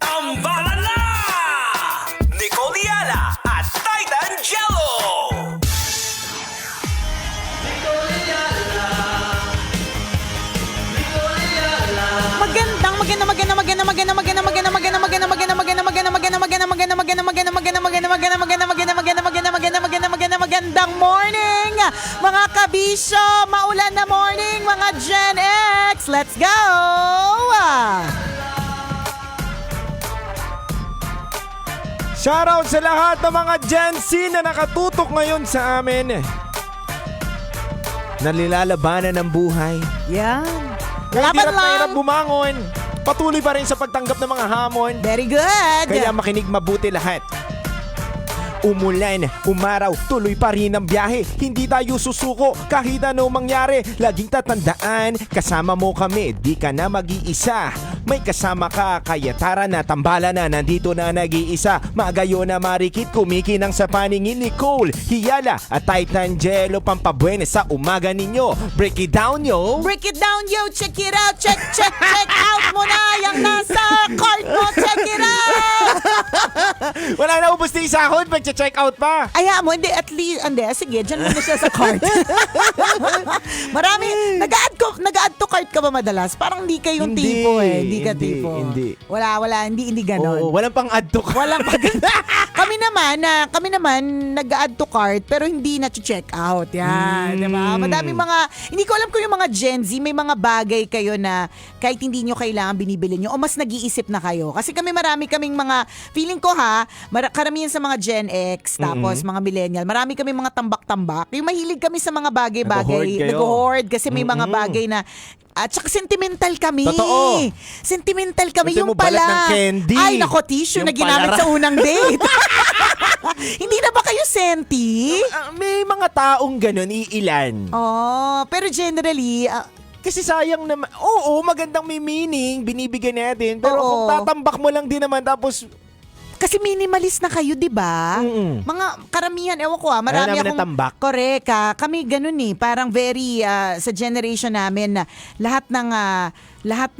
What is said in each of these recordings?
Tambalan na! Nicole Yala at Titan Jello! Magandang morning, mga kabisyo, maulan na morning, mga Gen X. Let's go! Shoutout sa lahat ng mga Gen Z na nakatutok ngayon sa amin. Nalilalabanan ng buhay. Yan. Kahit Laban hirap na hirap lang. bumangon, patuloy pa rin sa pagtanggap ng mga hamon. Very good. Kaya makinig mabuti lahat. Umulan, umaraw, tuloy pa rin ang biyahe. Hindi tayo susuko kahit ano mangyari. Laging tatandaan, kasama mo kami, di ka na mag-iisa. May kasama ka, kaya tara na, tambala na, nandito na nag-iisa. Magayo na marikit, kumikinang sa paningin ni Cole, Hiyala at Titan Jello. Pampabuenes sa umaga ninyo. Break it down, yo! Break it down, yo. Check it out. Check out mo na yung nasa cart mo. Check it out. Wala na ubos na yung sahod, mag-check out pa. Aya mo, hindi, at least, hindi, sige, dyan muna siya sa cart. Marami, nag-add to cart ka ba madalas? Parang hindi kayong Hindi, tipo eh. Hindi ka hindi, tipo. hindi. Wala, hindi ganon. Oo, walang pang add to cart. Walang pag... kami naman nag-add to cart pero hindi na check out. Yan, di ba? Madaming mga, hindi ko alam kung yung mga Gen Z, may mga bagay kayo na kahit hindi nyo kailangan binibili nyo o mas nag-iisip na kayo. Kasi marami kaming mga, feeling ko karamihan sa mga Gen X, tapos mga millennial, marami kaming mga tambak-tambak. Yung mahilig kami sa mga bagay-bagay. Nag-hoard kayo. Nag-hoard kasi may mga bagay na at saka sentimental kami. Totoo. Sentimental kami. Gusto Yung mo balat pala. ng candy. Ay, nako, tissue Yung na ginamit palara. sa unang date. Hindi na ba kayo senti? May mga taong ganun, iilan. Oh, pero generally, Kasi sayang naman. Oo, magandang may meaning, binibigyan natin. Pero Oo. kung tatambak mo lang din naman, tapos kasi minimalist na kayo, di ba? Mm-mm. Mga karamihan, ewan ko marami Ayaw namin akong... ng tambak. Correct, kami ganun eh. Parang very, sa generation namin na lahat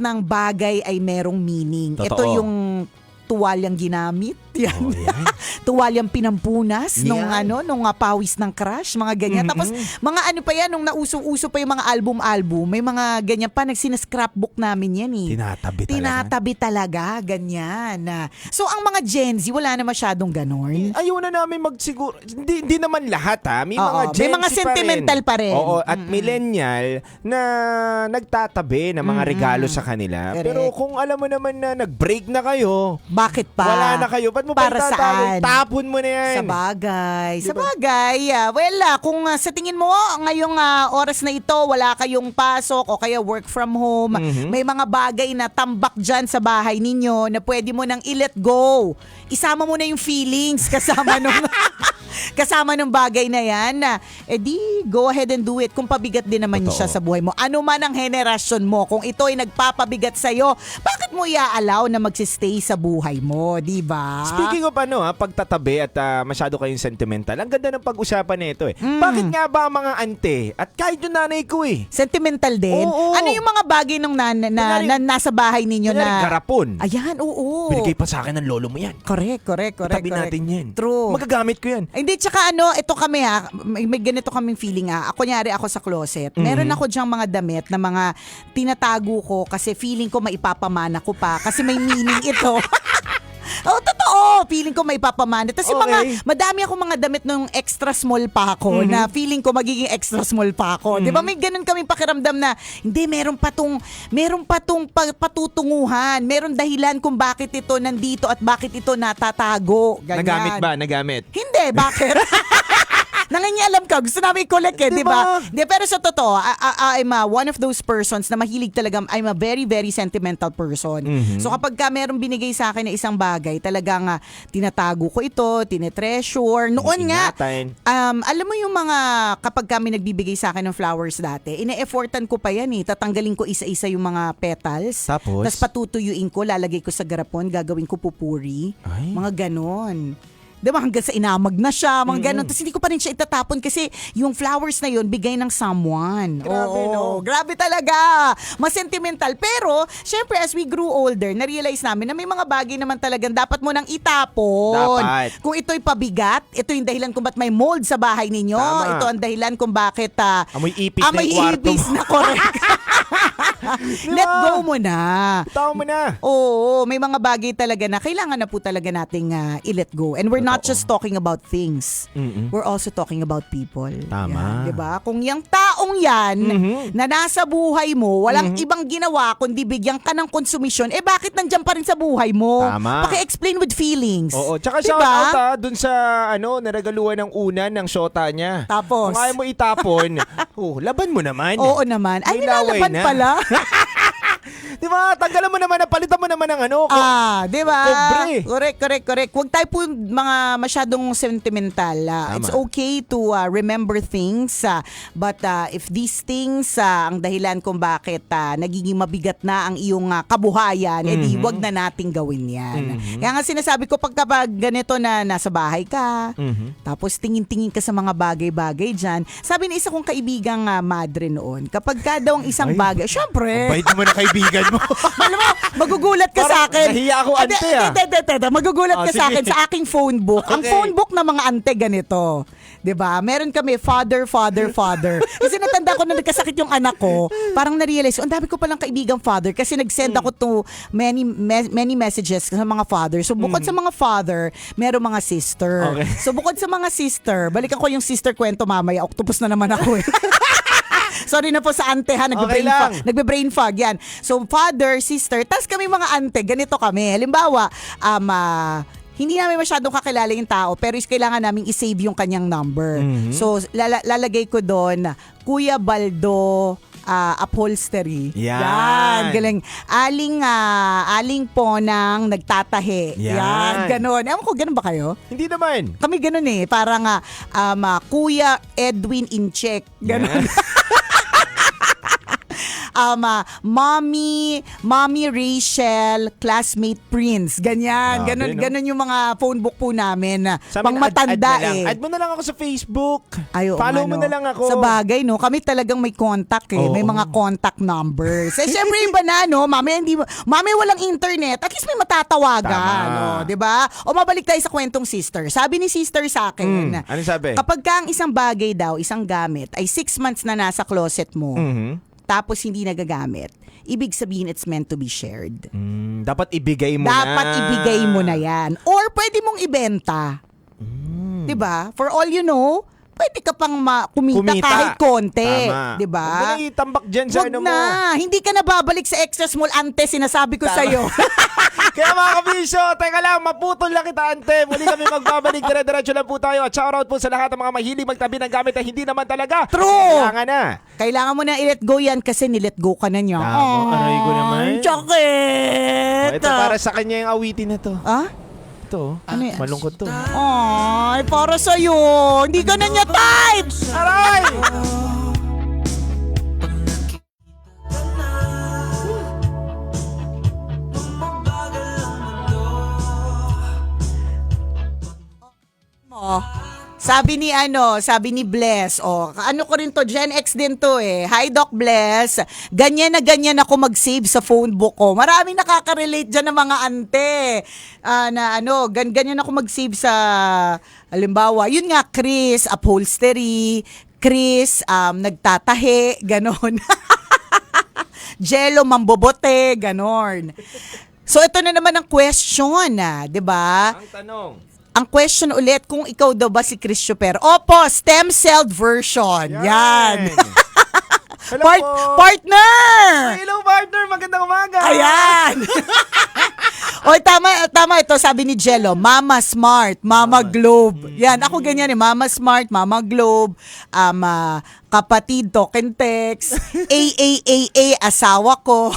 ng bagay ay merong meaning. Totoo. Ito yung tuwalyang ginamit. Yan. Oh, yan. Tuwalyang pinampunas nung Yan. nung pawis ng crush, mga ganyan. Tapos mga ano pa yan, nung nausong-uso pa yung mga album-album, may mga ganyan pa, nagsinascrapbook namin yan eh. tinatabi Talaga, ganyan. So ang mga Gen Z, wala na masyadong ganon. ayaw na namin magsiguro. Hindi naman lahat May Oo, mga Gen may mga Z sentimental pa rin. Oo, at millennial na nagtatabi ng mga regalo sa kanila. Correct. Pero kung alam mo naman na nag-break na kayo, Bakit pa? wala na kayo. Ba't mo Para pa saan? itatapon? Tapon mo na yan. Sa bagay. Sa Diba? bagay. Kung sa tingin mo, ngayong oras na ito, wala kayong pasok o kaya work from home, may mga bagay na tambak dyan sa bahay ninyo na pwede mo nang i-let go. Isama mo na yung feelings kasama nung bagay na yan. Di, go ahead and do it. Kung pabigat din naman Totoo. siya sa buhay mo. Ano man ang henerasyon mo, kung ito ay nagpapabigat sa'yo, bakit mo i-allow na magsistay sa buhay mo? Di ba? Speaking of pagtatabi at masyado kayong sentimental, ang ganda ng pag-usapan nito eh. Bakit nga ba ang mga ante at kahit yung nanay ko Sentimental din? Oo. Ano yung mga bagay nung na nasa bahay ninyo kunyari, na... garapon. Ayan, oo. Binigay pa sa akin ng lolo mo yan. Correct. Tabi natin yan. True. Magagamit ko yan. Hindi, tsaka ito kami may ganito kaming feeling Kunyari ako sa closet. Meron ako dyang mga damit na mga tinatago ko kasi feeling ko maipapamana ko pa kasi may meaning ito. Oh, totoo. Feeling ko may papamana. Tapos yung Okay. madami akong mga damit nung extra small pa ako na feeling ko magiging extra small pa ako. Di ba may ganun kaming pakiramdam na hindi, meron pa tong patutunguhan. Meron dahilan kung bakit ito nandito at bakit ito natatago. Ganyan. Nagamit ba? Nagamit. Hindi, bakit? Nangingialam ka. Gusto namin i-collect di ba? Di, pero sa totoo, I'm one of those persons na mahilig talaga, I'm a very, very sentimental person. So kapag merong binigay sa akin na isang bagay, talagang tinatago ko ito, tinetreasure. Noon nga, Ingatan. alam mo yung mga, kapag kami nagbibigay sa akin ng flowers dati, ine-effortan ko pa yan eh. Tatanggalin ko isa-isa yung mga petals. Tapos? Tapos patutuyuin ko, lalagay ko sa garapon, gagawin ko pupuri. Ay. Mga ganon. Diba, hanggang sa inamag na siya, mga ganun. Tapos hindi ko pa rin siya itatapon kasi yung flowers na yun, bigay ng someone. Grabe, no? Grabe talaga. Mas sentimental. Pero, syempre, as we grew older, na-realize namin na may mga bagay naman talagang dapat mo nang itapon. Dapat. Kung ito'y pabigat, ito yung dahilan kung ba't may mold sa bahay ninyo. Tama. Ito ang dahilan kung bakit Amoy ipis na amoy yung kwarto ipis mo. na, correct. Let go mo na. Tao mo na. Oo, may mga bagay talaga na kailangan na po talaga nating i-let go. And we're not just talking about things. We're also talking about people. Tama. Yan, 'di ba? Kung yung taong yan na nasa buhay mo, walang ibang ginawa kundi bigyan ka ng konsumisyon, bakit nandiyan pa rin sa buhay mo? Tama. Paki-explain with feelings. Oo, tsaka Diba? shout out dun sa naragaluhan ng unan ng shota niya. Tapos? Kung ayaw mo itapon, laban mo naman. Oo naman. Ay, May laway nilalaban na. pala. Di ba? Tanggalan mo naman, palitan mo naman ng Di ba? Kobre. Correct. Huwag tayo po mga masyadong sentimental. It's okay to remember things. But if these things, ang dahilan kung bakit nagiging mabigat na ang iyong kabuhayan, edi wag na nating gawin yan. Kaya nga sinasabi ko, pagka ganito na nasa bahay ka, tapos tingin-tingin ka sa mga bagay-bagay dyan, sabi ni isa kong kaibigang madre noon, kapag ka daw ang isang bagay, syempre, Bait mo na kaibigan mo. alam mo, magugulat ka Parang sa akin. nahiya ako, ante, Hindi. Magugulat ka sa sige. akin sa aking phone book. Ang Okay. phone book ng mga ante ganito. 'Di ba? Meron kami father. Kasi natanda ko na nagkasakit yung anak ko. Parang na-realize, ang dami ko palang kaibigang father kasi nag-send ako to many messages sa mga father. So bukod sa mga father, meron mga sister. Okay. So bukod sa mga sister, balikan ko yung sister kwento mamaya. Octopus na naman ako eh. Sorry na po sa ante ha, nagbe-brain fog yan. So father, sister, tas kami mga ante, ganito kami. Halimbawa, hindi namin masyadong kakilala yung tao pero kailangan namin i-save yung kanyang number. So lalagay ko doon, Kuya Baldo upholstery. Yan. Galing. Aling po nang nagtatahi. Yan. Ganon. Ewan ko, ganon ba kayo? Hindi naman. Kami ganon eh. Parang Kuya Edwin Incheck. Ganon. Mommy Rachel, classmate Prince. Ganyan. Grabe, no? Ganon yung mga phone book po namin. Sa Pang amin, matanda add eh. Add mo na lang ako sa Facebook. Ayo, Follow mo na lang ako. Sa bagay, no? Kami talagang may contact eh. Oo. May mga contact numbers. Siyempre iba na, no? Mami walang internet. At least may matatawagan. Tama. No? Diba? O mabalik tayo sa kwentong sister. Sabi ni sister sa akin, Ano sabi? kapag ka ang isang bagay daw, isang gamit, ay 6 months na nasa closet mo, tapos hindi nagagamit, ibig sabihin it's meant to be shared. Dapat ibigay mo Dapat na. ibigay mo na yan. Or pwede mong ibenta. Diba? For all you know, pwede ka pang kumita kahit konti. Tama. Diba? Huwag mo na itambak dyan sa Wag ano mo. na. Hindi ka na babalik sa extra small ante, sinasabi ko Tama. sa'yo. Kaya mga kabisyo, teka lang, maputol lang kita, ante. Muli kami magbabalik, dire-diretso lang po tayo. At shoutout po sa lahat ng mga mahilig magtabi ng gamit na hindi naman talaga. True. Kailangan na. Kailangan mo na i-let go yan kasi ni-let go ka na niya. Tama, aray ko naman. Chocolate! Ito para sa kanya yung awitin na to. Ah? Ito, Ano yan? malungkot to. Ay, para sa'yo. Hindi ka na niya type! Aray! Oh. Sabi ni Bless, ano ko rin to, Gen X din to eh. Hi Doc Bless, ganyan na ganyan ako mag-save sa phone book ko. Maraming nakaka-relate dyan ng mga ante. Ganyan ako mag-save sa, halimbawa, yun nga, Chris, upholstery, Chris, nagtatahi, ganon. Jello, mambobote, ganon. So ito na naman ang question, 'di ba? Ang tanong. Ang question ulit, kung ikaw daw ba si Chris Super? Opo, stem cell version. Yan. Hello po. Partner! Hello partner, magandang umaga. Ayan. Oy, tama ito, sabi ni Jello, Mama Smart, Mama Globe. Yan, ako ganyan eh, Mama Smart, Mama Globe, kapatid, token text, AAAA, asawa ko.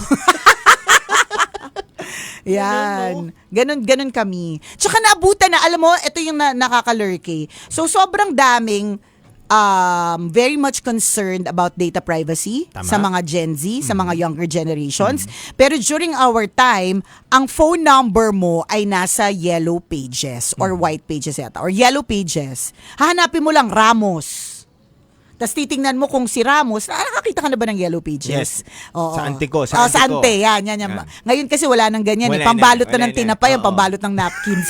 Yan. Ganun kami. Tsaka naabutan na, alam mo, ito yung nakakalurky. So, sobrang daming very much concerned about data privacy Tama. sa mga Gen Z, sa mga younger generations. Pero during our time, ang phone number mo ay nasa yellow pages or white pages yata, or yellow pages. Hahanapin mo lang Ramos. Tapos titingnan mo kung si Ramos, nakakita ka na ba ng yellow pages? Yes. Sa ante ko, Sa sa ante ko. ante, yan. Ngayon kasi wala nang ganyan. Wala Pambalot na, na ng wala tinapay, na. ang Oo. pambalot ng napkin.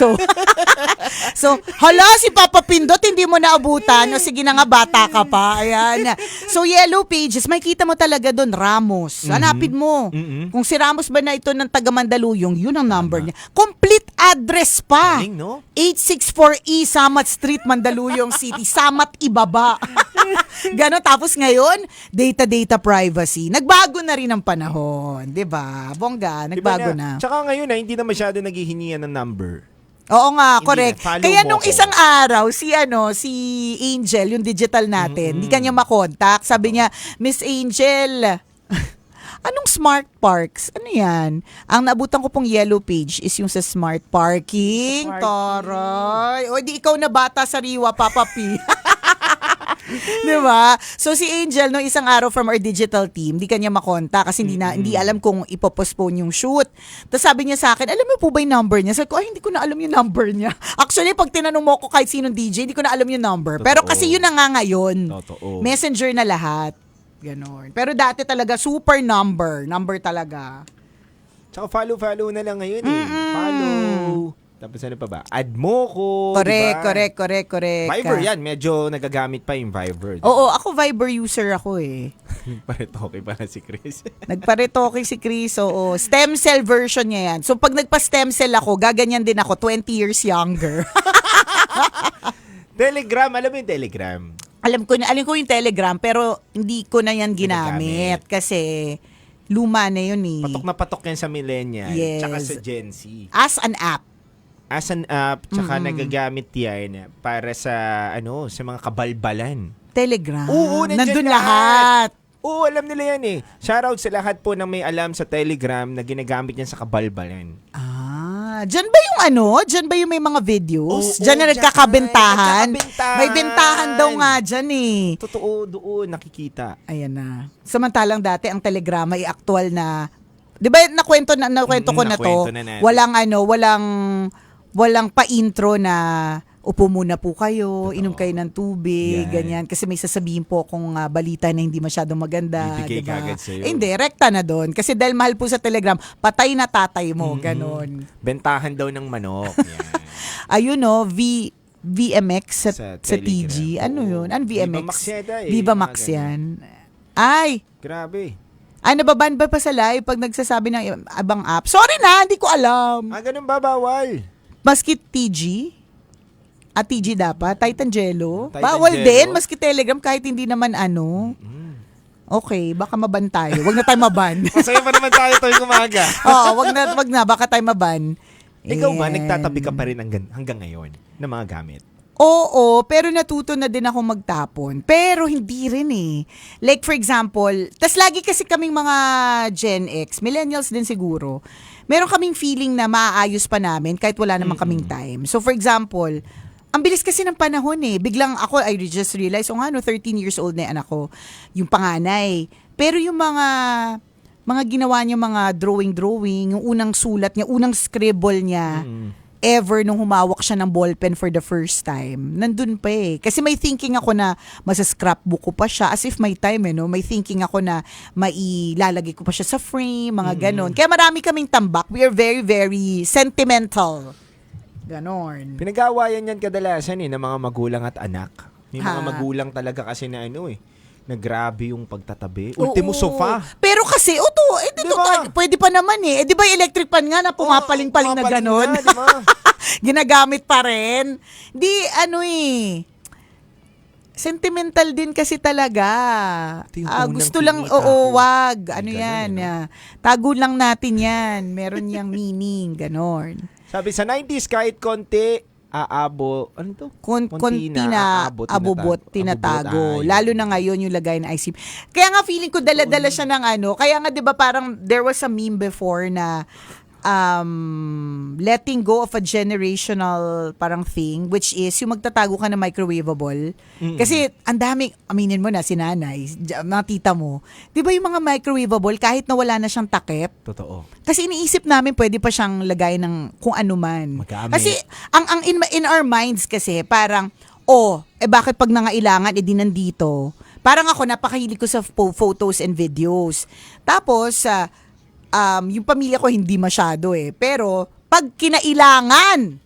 So, hala, si Papa Pindot, hindi mo naabutan. O sige na nga, bata ka pa. Ayan. So, yellow pages, makikita mo talaga doon, Ramos. Hanapin mo. Kung si Ramos ba na ito ng taga Mandaluyong, yun ang number niya. Complete address pa. Galing, no? 864E Samat Street, Mandaluyong City. Samat Ibaba. Ganon. Tapos ngayon, data privacy. Nagbago na rin ang panahon. 'Di ba? Bongga, nagbago Diba na. Tsaka ngayon hindi na masyado naghihingian ng number. Oo nga, Hindi correct. na. Follow Kaya mo nung ako. isang araw, si Angel, yung digital natin, hindi kanya makontak. Sabi niya, Miss Angel, anong smart parks? Ano yan? Ang naabutan ko pong yellow page is yung sa smart parking. Taray. O, di ikaw na bata sa Riwa, Papa P. Diba? So si Angel, no, isang araw from our digital team, di kanya makonta kasi hindi alam kung ipopostpone yung shoot. Tapos sabi niya sa akin, alam mo po ba yung number niya? Sabi ko, ay, hindi ko na alam yung number niya. Actually, pag tinanong mo ko kahit sinong DJ, hindi ko na alam yung number. Pero Totoo. kasi yun na nga ngayon. Totoo. Messenger na lahat. Ganon. Pero dati talaga, super number. Number talaga. Tsaka follow na lang ngayon eh. Follow. Tapos ano pa ba? Add mo ko. Correct, diba? correct. Viber yan. Medyo nagagamit pa yung Viber. Oo, ako Viber user ako eh. Paretoke pala si Chris. Nagparetoke si Chris, oo. Stem cell version niya yan. So pag nagpa-stem cell ako, gaganyan din ako, 20 years younger. Telegram. Alam mo yung Telegram? alam ko yung Telegram, pero hindi ko na yan ginamit. Kasi luma na yun eh. Patok na patok yan sa millennial. Yes. Tsaka sa Gen Z. As an app. As an app, tsaka nagagamit yan para sa sa mga kabalbalan. Telegram. Oo, nandun nandyan lahat. Oo, alam nila yan eh. Shoutout sa lahat po ng may alam sa Telegram na ginagamit yan sa kabalbalan. Diyan ba yung Diyan ba yung may mga videos? Oo, Diyan na dyan. nagkakabentahan? Nagkakabentahan. May bentahan daw nga dyan eh. Totoo, doon nakikita. Ayan na. Samantalang dati ang Telegrama ay aktual na, 'di ba nakwento ko na to. Nakwento na natin. Walang pa-intro na upo muna po kayo, Totoo. inom kayo ng tubig, Yan. ganyan. Kasi may sasabihin po kung balita na hindi masyadong maganda. Bibigay diba? kagad sa'yo. Hindi, rekta na doon. Kasi dahil mahal po sa Telegram, patay na tatay mo, ganon. Bentahan daw ng manok. Yan. Ayun VMX sa Telegram. TG. Ano Oo. yun? Ano VMX? Viva Max yata eh. Viva Max Mga yan. Ay! Grabe. Ay, nababan ba pa sa live pag nagsasabi ng abang app? Sorry na, hindi ko alam. Ganun ba bawal? Maski TG? At TG dapat? Titan Jello? Titan Bawal Jello? din, maski Telegram kahit hindi naman Okay, baka maban tayo. Wag na tayo maban. Masaya pa naman tayo tuwing umaga. Oo, wag na, baka tayo maban. Ikaw ba, And- nagtatabi ka pa rin hanggang ngayon ng mga gamit? Oo, pero natuto na din ako magtapon. Pero hindi rin eh. Like for example, tas lagi kasi kaming mga Gen X, millennials din siguro, meron kaming feeling na maaayos pa namin kahit wala naman kaming time. So for example, ang bilis kasi ng panahon eh. Biglang ako, I just realized, 13 years old na yung anak ko, yung panganay. Pero yung mga ginawa niya, mga drawing, yung unang sulat niya, unang scribble niya, ever nung humawak siya ng ballpen for the first time, nandun pa eh. Kasi may thinking ako na masa-scrapbook ko pa siya as if may time May thinking ako na mailalagay ko pa siya sa frame, mga ganon. Kaya marami kaming tambak. We are very, very sentimental. Ganon. Pinag-aawayan yan kadalasan ng mga magulang at anak. May mga Ha. magulang talaga kasi na na grabe yung pagtatabi. Ultimo Oo. sofa. Pero kasi, Diba? pwede pa naman eh. Di ba yung electric pan nga na pumapaling-paling na pumapaling ganon? na, diba? Ginagamit pa rin. Di, sentimental din kasi talaga. Ito yung unang Gusto lang, pinita ko. wag. May Yan. ganun, Tago lang natin yan. Meron niyang meaning. Ganon. Sabi sa 90s, kahit konti, aabo, ano to? Konti na abubot, tinatago. Abubot, Lalo na ngayon yung lagay ng IC. Kaya nga feeling ko dala-dala siya ng kaya nga 'di ba parang there was a meme before na letting go of a generational parang thing, which is yung magtatago ka na microwavable. Kasi ang dami, aminin mo na si nanay, mga tita mo, di ba yung mga microwavable kahit na wala na siyang takip? Totoo. Kasi iniisip namin pwede pa siyang lagay ng kung ano man. Magamit. Kasi ang in our minds kasi parang bakit pag nangailangan di nandito? Parang ako napakahilig ko sa photos and videos. Tapos yung pamilya ko hindi masyado pero pag kinailangan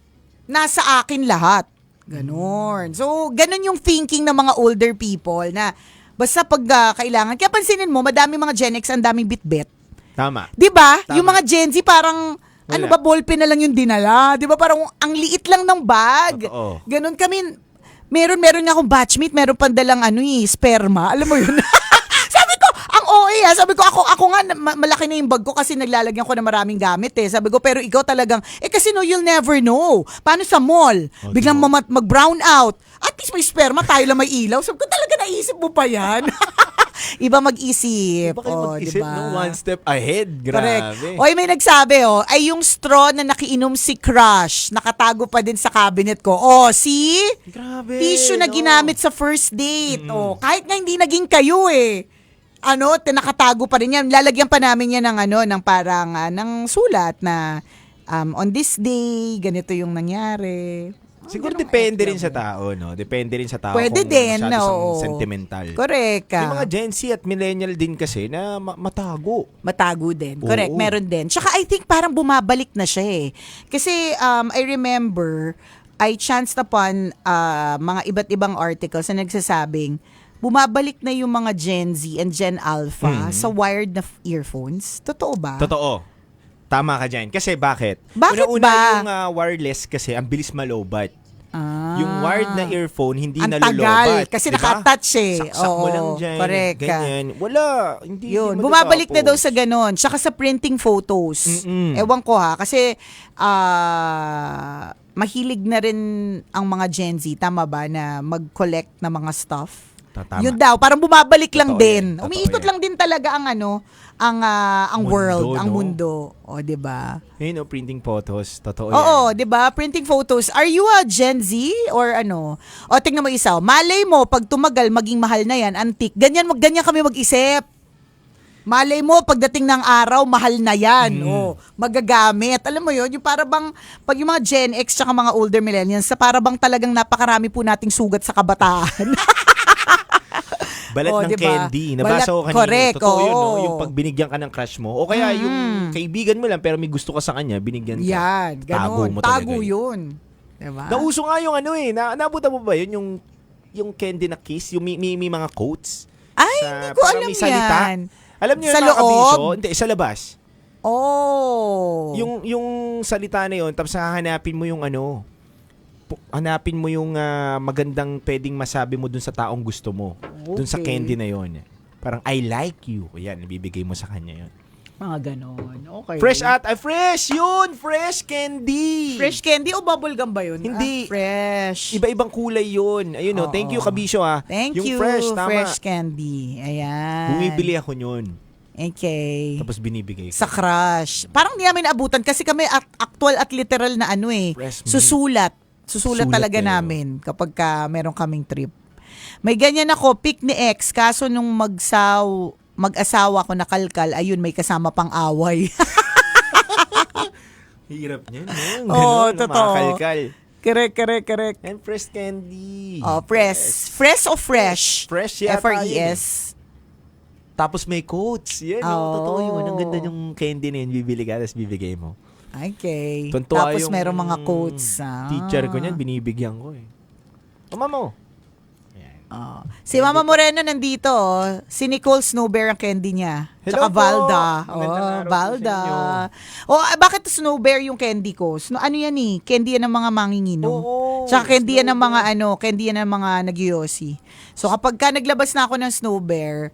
nasa akin lahat. Ganon. So, ganon yung thinking ng mga older people na basta pag kailangan. Kaya pansinin mo, madami mga Gen X, ang daming bitbit. Tama. 'Di ba? Tama. Yung mga Gen Z parang ano ba, ballpen na lang yung dinala. 'Di ba? Parang ang liit lang ng bag. Totoo. Ganon kami. Meron nga akong batchmate, meron pang dalang sperma. Alam mo yun? Sabi ko, ang OA sabi ko, ako nga, malaki na yung bag ko kasi naglalagyan ko na maraming gamit Sabi ko, pero ikaw talagang, kasi you'll never know. Paano sa mall? Biglang mag-brown out. At least may sperma, tayo lang may ilaw. Sabi ko, talaga naisip mo pa yan? Iba mag-isip. Iba kayo mag-isip, diba? no? One step ahead. Correct. Grabe. Oy, may nagsabi, ay yung straw na nakiinom si Crush, nakatago pa din sa cabinet ko. See? Grabe. Tissue na ginamit sa first date. Kahit nga hindi naging kayo nakatago pa rin yan. Lalagyan pa namin yan ng parang ng sulat na on this day, ganito yung nangyari. Siguro depende rin sa tao, no? Depende rin sa tao Pwede kung din, masyado siyang oo. sentimental. Correct. Yung mga Gen Z at millennial din kasi na matago. Matago din. Correct, Oo. meron din. Tsaka I think parang bumabalik na siya Kasi I remember, I chanced upon mga iba't ibang articles na nagsasabing, bumabalik na yung mga Gen Z and Gen Alpha sa wired na earphones. Totoo ba? Totoo. Tama ka dyan. Kasi bakit? Bakit Una-una ba? yung wireless kasi ang bilis malobat. Ah. Yung wired na earphone, hindi Ang nalulobat. tagal, kasi diba? naka-attach Saksak mo Oo, lang dyan. correct ka. Ganyan. Wala. Hindi Yun, hindi bumabalik na daw matatapos. sa ganon. Tsaka sa printing photos. Ewan ko kasi mahilig na rin ang mga Gen Z, tama ba, na mag-collect na mga stuff. Tama. Yun daw, parang bumabalik lang Totoo din. yan. Totoo Umiikot yan. lang din talaga ang ang Mundo, world, ang no? mundo. O, 'di ba? Yun, printing photos. Totoo Oo, yan. 'di ba? Printing photos. Are you a Gen Z or ano? O tingnan mo isa. Malay mo pag tumagal maging mahal na 'yan, antique. Ganyan kami mag-isip. Malay mo pagdating ng araw mahal na 'yan. Magagamit. Alam mo 'yon, yung para bang pag yung mga Gen X tsaka mga older millennials, sa para bang talagang napakarami po nating sugat sa kabataan. Balat ng diba? candy. Nabasa ko kanina. Correct, Totoo yun, no? oo. Yung pag binigyan ka ng crush mo. O kaya yung kaibigan mo lang pero may gusto ka sa kanya, binigyan ka. Yan, ganun. mo talaga Tago yun. 'yun. Diba? Nauso nga yung naabutan mo ba yun? Yung candy na kiss? Yung may mga quotes? Ay, hindi ko parang alam may salita. yan. Alam niyo Sa yung mga loob? kabisyo? Hindi, sa labas. Oh. Yung salita na yun, tapos hahanapin mo yung hanapin mo yung magandang pwedeng masabi mo dun sa taong gusto mo. Dun sa Okay. candy na yun. Parang, I like you. Ayan, ibibigay mo sa kanya yun. Mga ganon. Okay. Fresh yun! Fresh candy! Fresh candy o bubblegum ba yun? Hindi. Fresh. Iba-ibang kulay yun. Ayun, no. Thank you, Oo. Kabisyo, Thank yung you. fresh, tama. Fresh candy. Ayan. Bumibili ako yun. Okay. Tapos binibigay ko. Sa crush. Parang di namin abutan kasi kami actual at literal na Fresh meat. Susulat Susulat talaga kayo. namin kapag meron kaming trip. May ganyan ako, pick ni ex, kaso nung mag-asawa ko nakalkal, ayun, may kasama pang away. Hirap niyan. Oo, Ganun, totoo. makakalkal. Correct. And fresh candy. Oh, fresh o fresh? Fresh yata F-R-E-S. Tapos may quotes. Yan, totoo yun. Ang ganda yung candy na yun. Bibili ka, tapos bibigay mo. Okay. Tuntua Tapos yung merong mga quotes. Teacher ko niyan, binibigyan ko Mama mo. Si Mama Moreno nandito. Si Nicole Snowbear ang candy niya. Hello Tsaka po. Valda. Magandang araw po Valda. sa Bakit Snowbear yung candy ko? Ano yan Candy yan ng mga manginginom. Oo, Tsaka candy yan ng mga candy yan ng mga nagyosi. So kapag naglabas na ako ng Snowbear,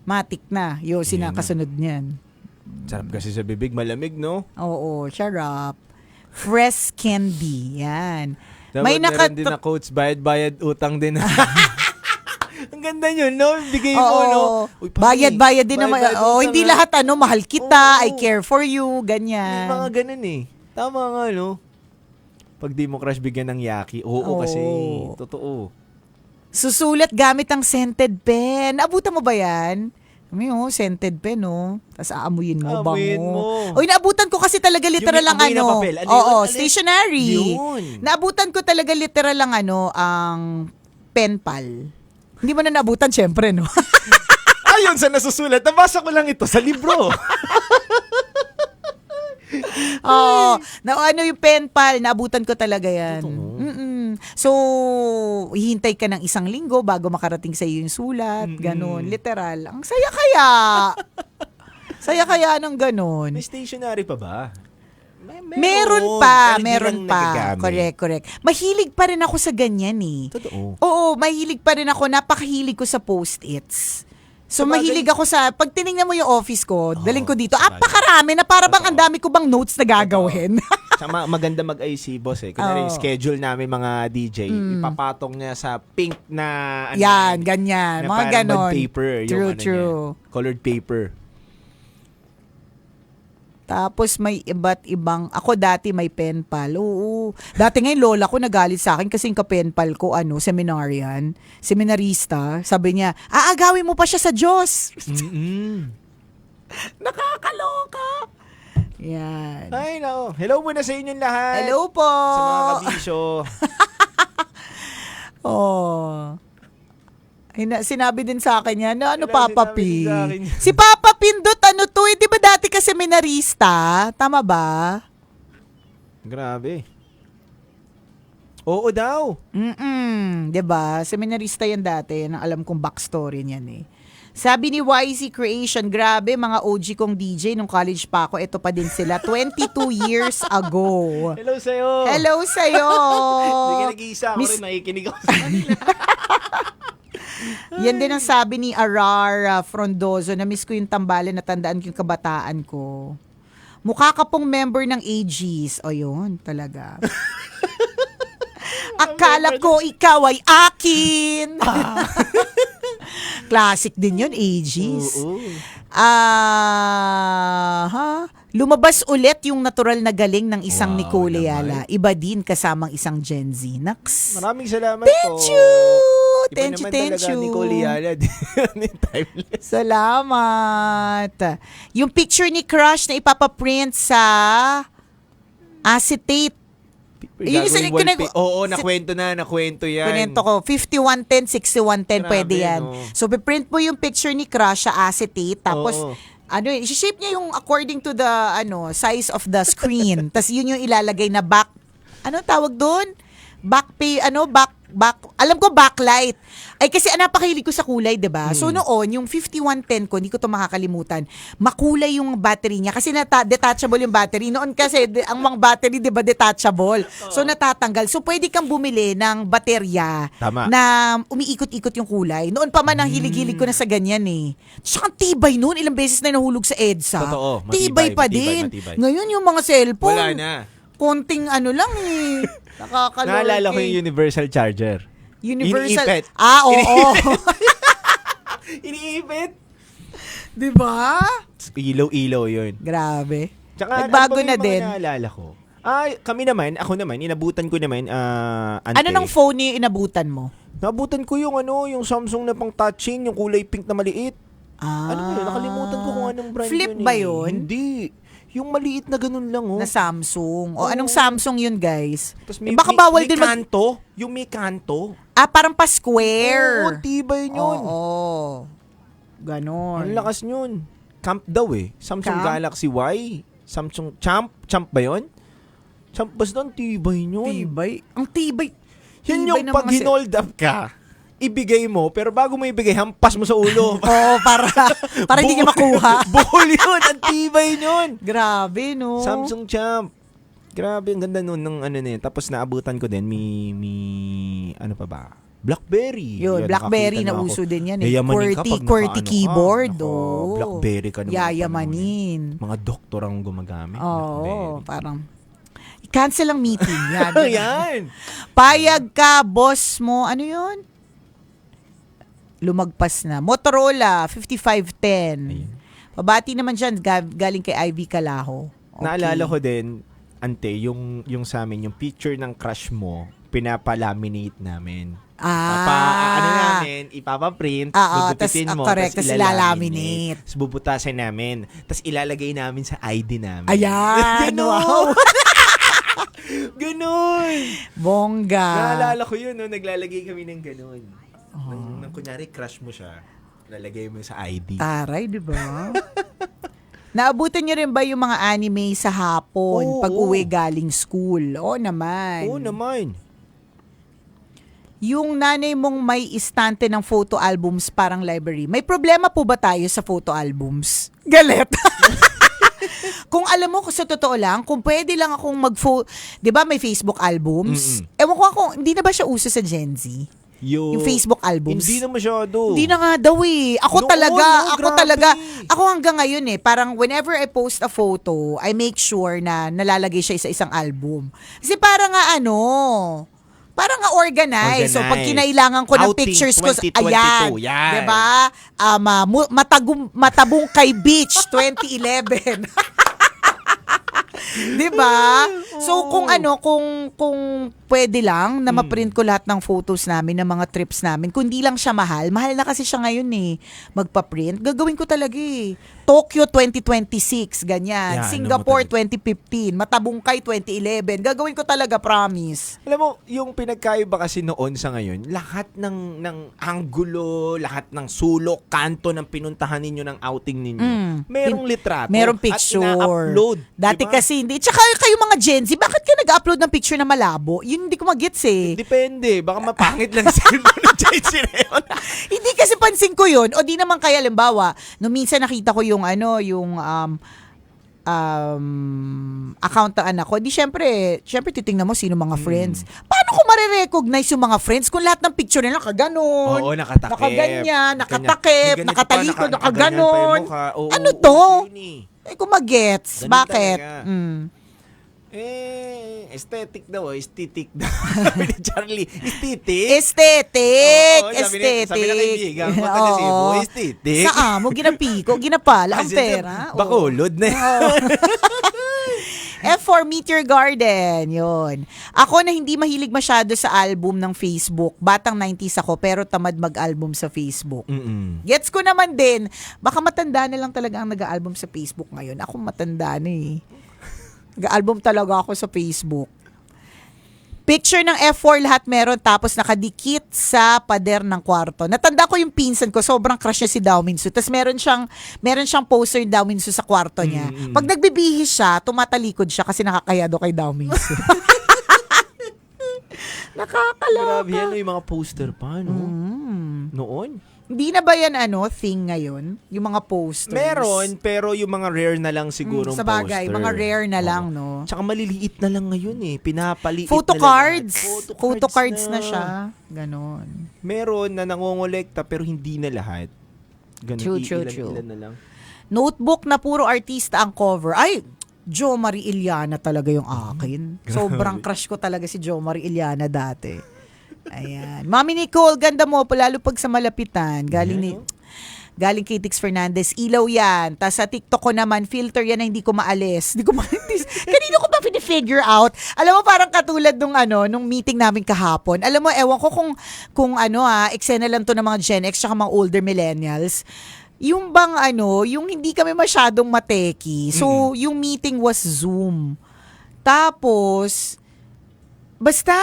matik na. Yosi na kasunod niyan. Sarap kasi sa bibig, malamig, no? Oo, sarap. Fresh candy. Yan. Dapat meron din na quotes, bayad-bayad, utang din. Ang ganda yun, no? Bigay mo, Oo. no? Uy, pare, Bayad din naman. bayad Oh, mo hindi na nga. lahat mahal kita, Oo. I care for you, Yung ganyan. mga ganun eh. Tama nga, no? Pag di mo crush bigyan ng yaki. Oo, Oo. kasi. Totoo. Susulat gamit ang scented pen. Naabutan mo ba yan? May scented pen, no? Tapos aamuyin mo, Aamuyin bango. mo. Uy, naabutan ko kasi talaga literal Yung lang amoy na ano. papel. Ano Oo, yun? stationery. Yun. Naabutan ko talaga literal lang ang pen pal. Hindi mo na naabutan, syempre, no? Ayun sa nasusulat. Nabasa ko lang ito sa libro. Oo. Na yung pen pal, naabutan ko talaga yan. Totoo. So, hihintay ka ng 1 linggo bago makarating sa iyo yung sulat. Ganon, literal. Ang saya kaya. Saya kaya ng ganon. May stationery pa ba? Meron pa, Pero di meron lang pa. nagagamit. Correct. Mahilig pa rin ako sa ganyan eh. Totoo. Oo, mahilig pa rin ako. Napakahilig ko sa post-its. So, Sabagay. mahilig ako sa, pag tinignan mo yung office ko, daling ko dito, sabagay. pakarami na para bang ang Totoo. dami ko bang notes na gagawin. Tsaka maganda mag-IC boss eh. Kunwari, Oo. schedule namin mga DJ, ipapatong niya sa pink na Yan, ganyan. na Mga parang ganon. bond paper. Yung True. Niya, colored paper. Tapos may iba't ibang, ako dati may pen pal. Oo. Dati nga yung lola ko nagalit sa akin kasi yung ka-pen pal ko, seminarian, seminarista. Sabi niya, aagawin mo pa siya sa Diyos. Nakakaloka. Yan. Ay, nako. Hello muna sa inyong lahat. Hello po. Sa mga kabisyo. Oh. Sinabi din sa akin yan, ano Wala, Papa sinabi P? din sa akin yan. Si Papa Pindot, di ba dati ka seminarista? Tama ba? Grabe. Oo daw. Di ba? Seminarista yan dati. Yan ang alam kong backstory niyan eh. Sabi ni YC Creation, grabe, mga OG kong DJ nung college pa ako, ito pa din sila. 22 years ago. Hello sa'yo. Hello sa'yo! Hindi ka nag-iisa. Ako Miss- rin nakikinig ako sa kanila. Yan din ang sabi ni Arar Frondozo, na miss ko yung tambalan, natandaan ko yung kabataan ko. Mukha ka pong member ng AGs. O yun, talaga. Akala ko ikaw ay akin. Classic din yun, AGs. Oo. Lumabas ulit yung natural na galing ng isang Wow, Nicole naman. Ayala. Iba din kasamang isang Gen Z. Naks. Maraming salamat Thank po. you! Iba Thank you, naman thank talaga you. Nicole Yala. Timeless. Salamat. Yung picture ni Crush na ipapaprint sa acetate. Yun yung Oo, nakwento yan. Pinento ko, 5110, 6110, Grabe, pwede yan. no? So, piprint mo yung picture ni Crush sa acetate, tapos, Oo. i-shape niya yung according to the, size of the screen. Tapos, yun yung ilalagay na back, tawag doon? Alam ko backlight. Ay kasi napakahilig ko sa kulay, 'di ba? So noon, yung 5110 ko, hindi ko 'to makakalimutan. Makulay yung battery niya kasi detachable yung battery. Noon kasi ang mga battery, 'di ba, detachable. So natatanggal. So pwede kang bumili ng baterya Tama. na umiikot-ikot yung kulay. Noon pa man ang hilig-hilig ko na sa ganyan eh. Tsaka ang tibay noon, ilang beses na nahulog sa EDSA. Totoo, Tibay pa din. Ngayon yung mga cellphone, Wala na. konting lang eh. Nakakalorky. Naalala ko yung universal charger. Universal. Iniipit. Oo. Iniipit. Di ba? Ilaw-ilaw yun. Grabe. Tsaka, Nagbago ano na ba yung din. mga naalala ko? Ako naman, inabutan ko naman, ante. Ano ng phone yung inabutan mo? Nabutan ko yung Samsung na pang touching, yung kulay pink na maliit. Ano yun? Nakalimutan ko kung anong brand Flip yun. ba yun? Hindi. Yung maliit na ganun lang, Na Samsung. O anong Oo. Samsung yun, guys? Tapos Baka bawal may din kanto. Yung may kanto. parang pa-square. Oo, tibay yun. Oo. Ganon. Ang lakas yun. Camp daw eh. Samsung Camp? Galaxy Y. Samsung Champ. Champ ba yun? Champ, basta ang tibay yun. Tibay. Ang tibay. Yan Tibay yung ng pag mga hinold up ka, ibigay mo, pero bago mo ibigay, hampas mo sa ulo. Oo, para hindi niya makuha. Buhol yun. Ang tibay yun. Grabe, no? Samsung Champ. Grabe, ang ganda nun ng na yun. Tapos naabutan ko din, ano pa ba? Blackberry. Yun, Blackberry nakita na ako. uso din yan eh. Yayamanin ka pag QWERTY naka-ano keyboard. ka. Naka Oo. Blackberry ka naman. Yayamanin. Mga doktor ang gumagamit. Oo, Blackberry. parang cancel ang meeting. Yan. Yan. Payag ka, boss mo. Ano yun? lumagpas na. Motorola, 5510. Pabati naman dyan, galing kay Ivy Calaho. Okay. Naalala ko din, ante, yung sa amin, yung picture ng crush mo, pinapalaminate namin. Namin, ipapaprint, bubututin mo, correct, tas ilalaminate. Tapos bubutasin namin, tapos ilalagay namin sa ID namin. Ayan! Wow! Ganon! Bongga! Naalala ko yun, no? Naglalagay kami ng ganon. Nang kunyari, crush mo siya, lalagay mo sa ID. Taray, di ba? Naabutan niyo rin ba yung mga anime sa hapon pag uwi galing school? Oo naman. Oo naman. Yung nanay mong may istante ng photo albums parang library. May problema po ba tayo sa photo albums? Galit. Kung alam mo, sa totoo lang, kung pwede lang akong di ba may Facebook albums? Ewan ko hindi na ba siya uso sa Gen Z? Yung Facebook albums. Hindi na masyado. Hindi na nga daw eh. Ako hanggang ngayon eh, parang whenever I post a photo, I make sure na nalalagay siya sa isang album. Kasi parang nga organized. So pag kinailangan ko ng Outing pictures ko, 2022, yan. diba? Matabungkay Beach 2011. Diba? So kung pwede lang na ma-print ko lahat ng photos namin, ng mga trips namin, kung di lang siya mahal na kasi siya ngayon eh, magpa-print, gagawin ko talaga eh. Tokyo 2026, ganyan. Yeah, Singapore 2015, Matabungkay 2011, gagawin ko talaga, promise. Alam mo, yung pinagkaiba kasi noon sa ngayon, lahat ng anggulo, lahat ng sulok, kanto ng pinuntahan ninyo ng outing ninyo, merong litrato. Merong picture. At ina-upload. Dati diba? kasi hindi. Tsaka kayo mga Gen Z, bakit ka nag-upload ng picture na malabo? Yun hindi ko mag-gets eh. Depende. Baka mapangit lang sa cellphone ng Gen Z na yun. Hindi kasi pansin ko yun. O di naman kaya, limbawa, nung minsan nakita ko yung account ng anak ko, di syempre titingnan mo sino mga friends. Paano ko marirecognize yung mga friends kung lahat ng picture nila nakaganon? Oo, nakatakip. Nakaganyan, nakatakip, nakatalikod, nakaganon. Ano Oo, to? yun eh. Eh, kung mag-gets. Ganun Bakit? talaga. Aesthetic daw. Aesthetic daw. Sabi ni Charlie. Aesthetic? Aesthetic. Oo, Aesthetic. Sabi na kaibigan mo, taga Cebu, aesthetic. Sa amo, ginapiko, ginapala ang Kasi pera. bakulod na yun. F4 Meteor Garden, yun. Ako na hindi mahilig masyado sa album ng Facebook. Batang 90s ako, pero tamad mag-album sa Facebook. Gets ko naman din. Baka matanda na lang talaga ang nag-album sa Facebook ngayon. Ako matanda na eh. Nag-album talaga ako sa Facebook. Picture ng F4 lahat meron, tapos nakadikit sa pader ng kwarto. Natanda ko yung pinsan ko, sobrang crush niya si Dao Minsu. Tapos meron siyang poster ni Dao Minsu sa kwarto niya. Pag nagbibihis siya, tumatalikod siya kasi nakakaya daw kay Dao Minsu. Nakakaloka. Grabe yan, yung mga poster pa, no? Noon. Hindi na ba yan thing ngayon? Yung mga posters? Meron, pero yung mga rare na lang siguro sa bagay, poster. mga rare na lang, no? Tsaka maliliit na lang ngayon eh. Pinapaliit Photo na lang. cards. Photo cards na siya. Ganon. Meron na nangongolekta pero hindi na lahat. Ganon. True. Ilan na lang. Notebook na puro artista ang cover. Ay, Jo Marie Iliana talaga yung akin. Sobrang crush ko talaga si Jo Marie Iliana dati. Ayan. Mami Nicole, ganda mo po, lalo pag sa malapitan. Galing kay Tix Fernandez, ilaw yan. Tapos sa TikTok ko naman, filter yan na hindi ko maalis. Kanino ko ba pinifigure out? Alam mo, parang katulad nung meeting namin kahapon. Alam mo, ewan ko kung eksena lang to ng mga Gen X tsaka mga older millennials. Yung bang yung hindi kami masyadong mateki. So, yung meeting was Zoom. Tapos, basta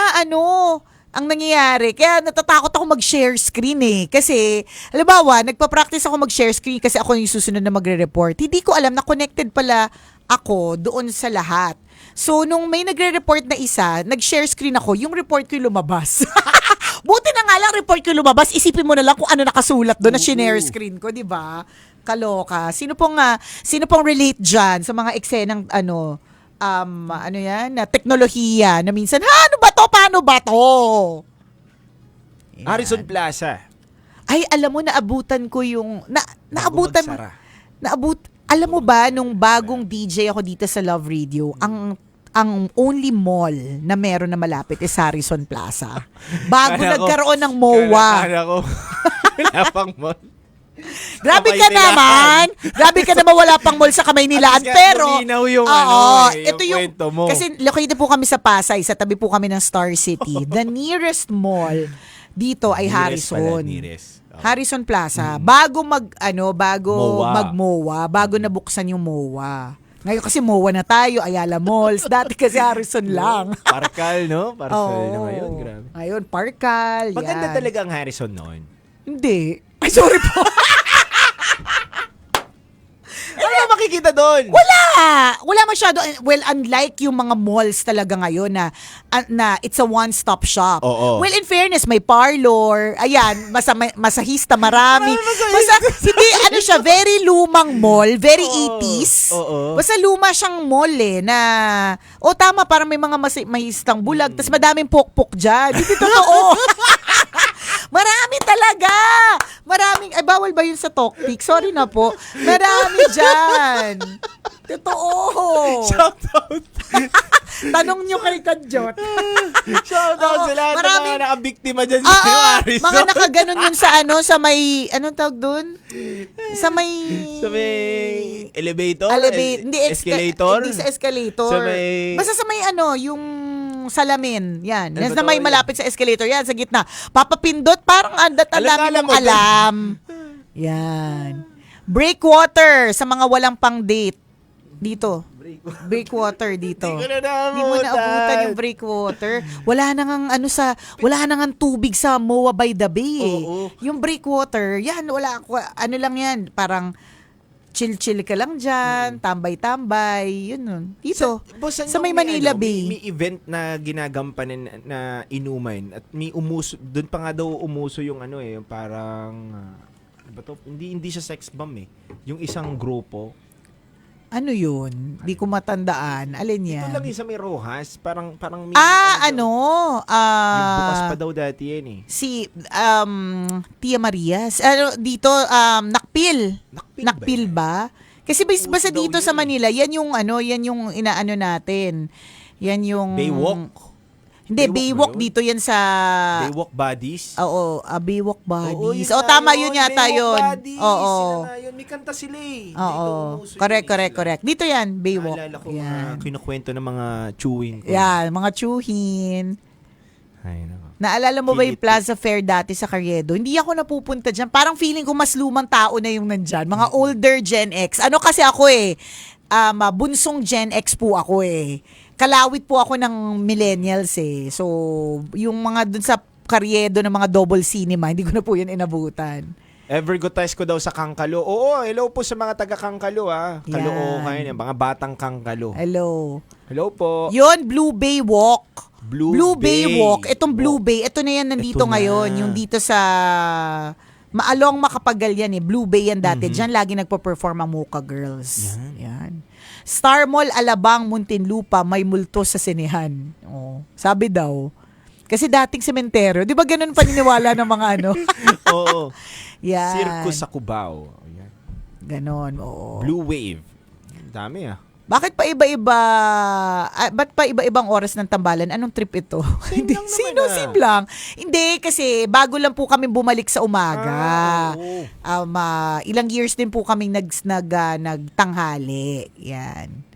ang nangyayari, kaya natatakot ako mag-share screen eh. Kasi, halimbawa, nagpa-practice ako mag-share screen kasi ako yung susunod na magre-report. Hindi ko alam na connected pala ako doon sa lahat. So, nung may nagre-report na isa, nag-share screen ako, yung report ko yung lumabas. Buti na nga lang report ko lumabas, isipin mo na lang kung ano nakasulat doon na share screen ko, di ba? Kaloka. Sino pong relate dyan sa mga eksenang na teknolohiya na minsan, paano ba to? Ayan. Harrison Plaza. Ay, alam mo, naabutan ko yung, alam mo ba, nung bagong DJ ako dito sa Love Radio, ang only mall na meron na malapit is Harrison Plaza. Bago nagkaroon ng MOA. Wala pang mall. Grabe ka Kamaynilaan. naman. Grabe ka naman, wala pang mall sa Kamaynilaan. At least Pero, luminaw yung ito yung, kwento mo. kasi located po kami sa Pasay, sa tabi po kami ng Star City. The nearest mall dito ay Harrison. Nearest. Harrison Plaza. Bago MOA. mag-MOA, bago nabuksan yung MOA. Ngayon kasi MOA na tayo, Ayala Malls. Dati kasi Harrison lang. Parkal, no? Parkal na Oo. ngayon. Grabe. Ngayon, Parkal. Maganda yan. talaga ang Harrison noon. Hindi. Ay, sorry po. Ano ba makikita doon? Wala masyado. Well, unlike yung mga malls talaga ngayon na it's a one-stop shop. Oo. Well, in fairness, may parlor. Ayan, masahista marami. Hindi, ano siya, very lumang mall. Very 80s. Oo. Basta luma siyang mall na, tama, parang may mga mahistang bulag. Tapos madaming pokpok dyan. Hindi totoo. Marami talaga. Maraming, ay bawal ba yun sa Toktik? Sorry na po. Marami dyan. Totoo. Shout out. Tanong nyo kay Kadjot. Shout out Oo, sa lahat ng maraming- mga nakabiktima dyan sa Harrison. mga nakaganon yun sa may, anong tawag dun? Sa may... Sa may elevator? Hindi, escalator? Hindi sa escalator. Sa may- Basta sa may yung salamin. Yan. Ano Yan ba sa may to? malapit sa escalator. Yan, sa gitna. Papapindot, parang ang dami Alam mong mo, alam. Yan. Breakwater sa mga walang pang date. Dito. Breakwater dito. Hindi ko na Hindi mo naabutan yung breakwater. Wala nang ang tubig sa MOA by the Bay. Oo. Yung breakwater, yan, ano lang yan, parang chill-chill ka lang dyan, tambay-tambay, yun nun. Dito, sa may Manila Bay. May event na ginagampanin na inuman at may doon pa nga daw umuso yung yung parang ano ba to? Hindi siya sex bomb eh. Yung isang grupo. Ano yun? Di ko matandaan. Alin yan? Ito lang yung sa may Rojas, parang may Yung bukas pa daw dati yan eh. si Tia Marias. Dito, Nakpil. Nakpil ba? Kasi basta daw dito yun sa eh. Manila, yan yung inaano natin. Yan yung... Baywalk. Hindi, Baywalk Baywalk ba yun? dito yan sa... Baywalk Buddies. Oo, Baywalk Buddies. yun Tama na yun yata Baywalk yun. Buddies, Oo. sila na yun. May kanta sila eh. Oo. Dito umuso Correct, yun, correct, sila. correct. Dito yan, Baywalk. Naalala ko Yan. kinukwento ng mga chewing ko. Yan, mga chuhin. Ay, nako. Naalala mo ba yung Kilit. Plaza Fair dati sa Carriedo? Hindi ako napupunta dyan. Parang feeling ko mas lumang tao na yung nandyan. Mga older Gen X. Ano kasi ako bunsong Gen X po ako eh. Kalawit po ako ng millennials eh. So, yung mga dun sa Carriedo ng mga double cinema, hindi ko na po yun inabutan. Evergotize ko daw sa Kangkalo. Oo, hello po sa mga taga Kangkalo Yan. Kaloocan, mga batang Kangkalo. Hello. Hello po. Yun, Blue Bay Walk. Blue Bay Bay Walk. Itong Blue Walk. Bay, ito na yan nandito Ito na. ngayon. Yung dito sa Maalong Makapagal yan eh. Blue Bay yan dati. Diyan lagi nagpo-perform ang Mocha Girls. Yan. Star Mall, Alabang, Muntinlupa, may multo sa sinehan. Oh, sabi daw. Kasi dating sementeryo. Di ba ganun paniniwala ng mga ano? Oo. Yan. Circus sa Cubao. Ayan. Ganon, oo. Blue Wave. Dami ah. Bakit pa iba-iba, ba't pa iba-ibang oras ng tambalan? Anong trip ito? Hindi, lang naman sino lang. Hindi, kasi bago lang po kami bumalik sa umaga. Oo. Ilang years din po kami nagtanghali. Yan.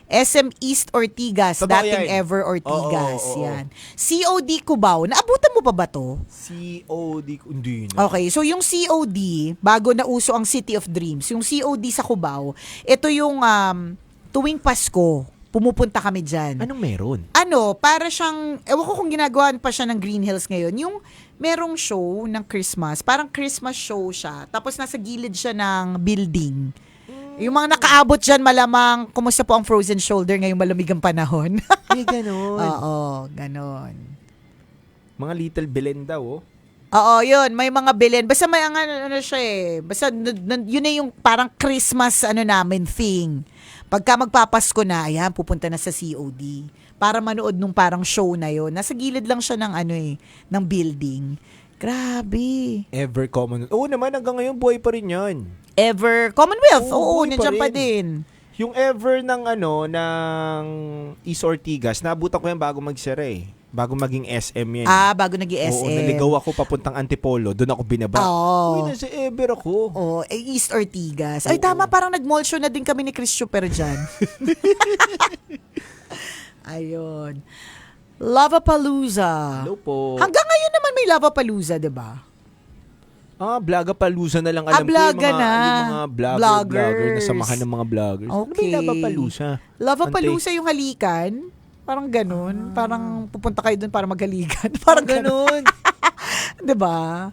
SM East Ortigas, Totoo dating yan. Ever Ortigas. Oo. Yan. COD Cubao, naabutan mo pa ba to? COD. Hindi na. Okay, so yung COD, bago na uso ang City of Dreams, yung COD sa Cubao, ito yung tuwing Pasko, pumupunta kami dyan. Anong meron? Para siyang, ewan ko kung ginagawa pa siya ng Green Hills ngayon, yung merong show ng Christmas, parang Christmas show siya, tapos nasa gilid siya ng building. Yung mga nakaabot dyan, malamang, kumusta po ang frozen shoulder ngayong malamig ang panahon? May ganon. Oo, ganon. Mga Little Belen daw oh. Oo, yun. May mga bilin. Basta may ano siya eh. Basta yun na yung parang Christmas namin thing. Pagka magpapasko na, ayan, pupunta na sa COD. Para manood nung parang show na yun. Nasa gilid lang siya ng ng building. Grabe. Ever Common. Oo naman, hanggang ngayon buhay pa rin yan. Ever Commonwealth. Oo, buhay nandiyan pa rin. din. Yung Ever ng ng East Ortigas, naabutan ko yan bago magsara eh. Bago maging SM yan. Bago nag-SM. Oo, naligaw ako papuntang Antipolo. Doon ako binaba. Oo. Uy, nasa Ever ako. Oo, East Ortigas. Ay, tama, parang nag-mall show na din kami ni Chris Super dyan. Ayun. Lavapalooza. Hello po. Hanggang ngayon naman may Lavapalooza, di ba? Blagapalusa na lang alam ko. Blaga Yung na. mga vlogger na samahan ng mga vloggers. Okay. Ano ba yung Lavapalooza? Lavapalooza yung halikan. Parang ganun. Parang pupunta kayo dun para maghalikan. Parang ganun. Di ba?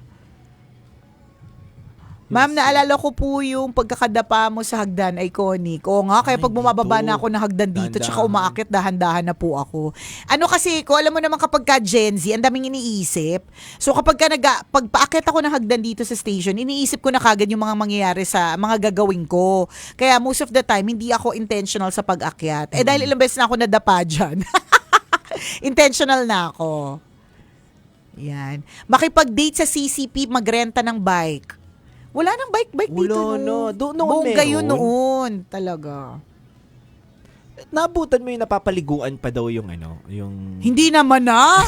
Ma'am, naalala ko po yung pagkakadapa mo sa hagdan, iconic. Oo nga, kaya pag bumababa na ako ng hagdan dito, tsaka umaakit, dahan-dahan na po ako. Ano kasi ko, alam mo naman kapag ka Gen Z, ang daming iniisip. So kapag pag paakit ako ng hagdan dito sa station, iniisip ko na kagad yung mga mangyayari sa mga gagawin ko. Kaya most of the time, hindi ako intentional sa pag-akyat. Dahil ilang beses na ako nadapa dyan. Intentional na ako. Yan. Makipag-date sa CCP, magrenta ng bike. Wala nang bike-bike dito. Wala na. Noon Bongga yun meron. noon. Talaga. Nabutan mo yung napapaliguan pa daw yung yung... Hindi naman na.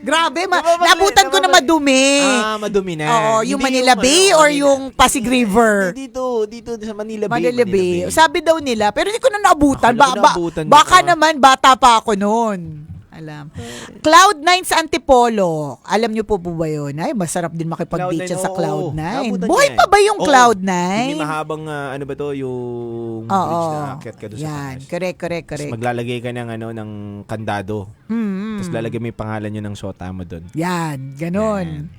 Grabe, nabutan ko na madumi. Madumi na. Oo, yung Hindi Manila Bay or yung Pasig River? Dito sa Manila Bay. Manila Bay. Sabi daw nila, pero hindi ko na naabutan. Ako na naabutan Baka mo. naman, bata pa ako noon. Alam. Cloud9 sa Antipolo. Alam niyo po ba yun? Ay, masarap din makipag-date yan sa Cloud9. Buhay pa ba yung Cloud9? Hindi mahabang, ba to, yung bridge na akit ka doon sa taas. Correct. Tapos maglalagay ka ng kandado. Tapos lalagay mo yung pangalan nyo ng sota mo doon. Yan, ganun.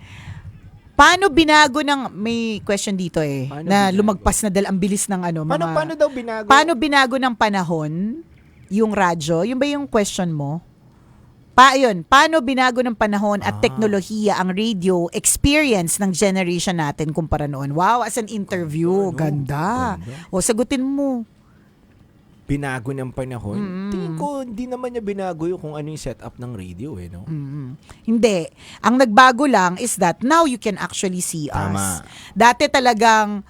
Paano binago may question dito na lumagpas na dahil ang bilis ng Paano daw binago? Paano binago ng panahon yung radyo? Yun ba yung question mo? Paano binago ng panahon at teknolohiya ang radio experience ng generation natin kumpara noon? Wow, as an interview. Ganda. O, sagutin mo. Binago ng panahon? Tingin ko, hindi naman niya binago yung kung ano yung setup ng radio, no? Hindi. Ang nagbago lang is that now you can actually see us. Dati talagang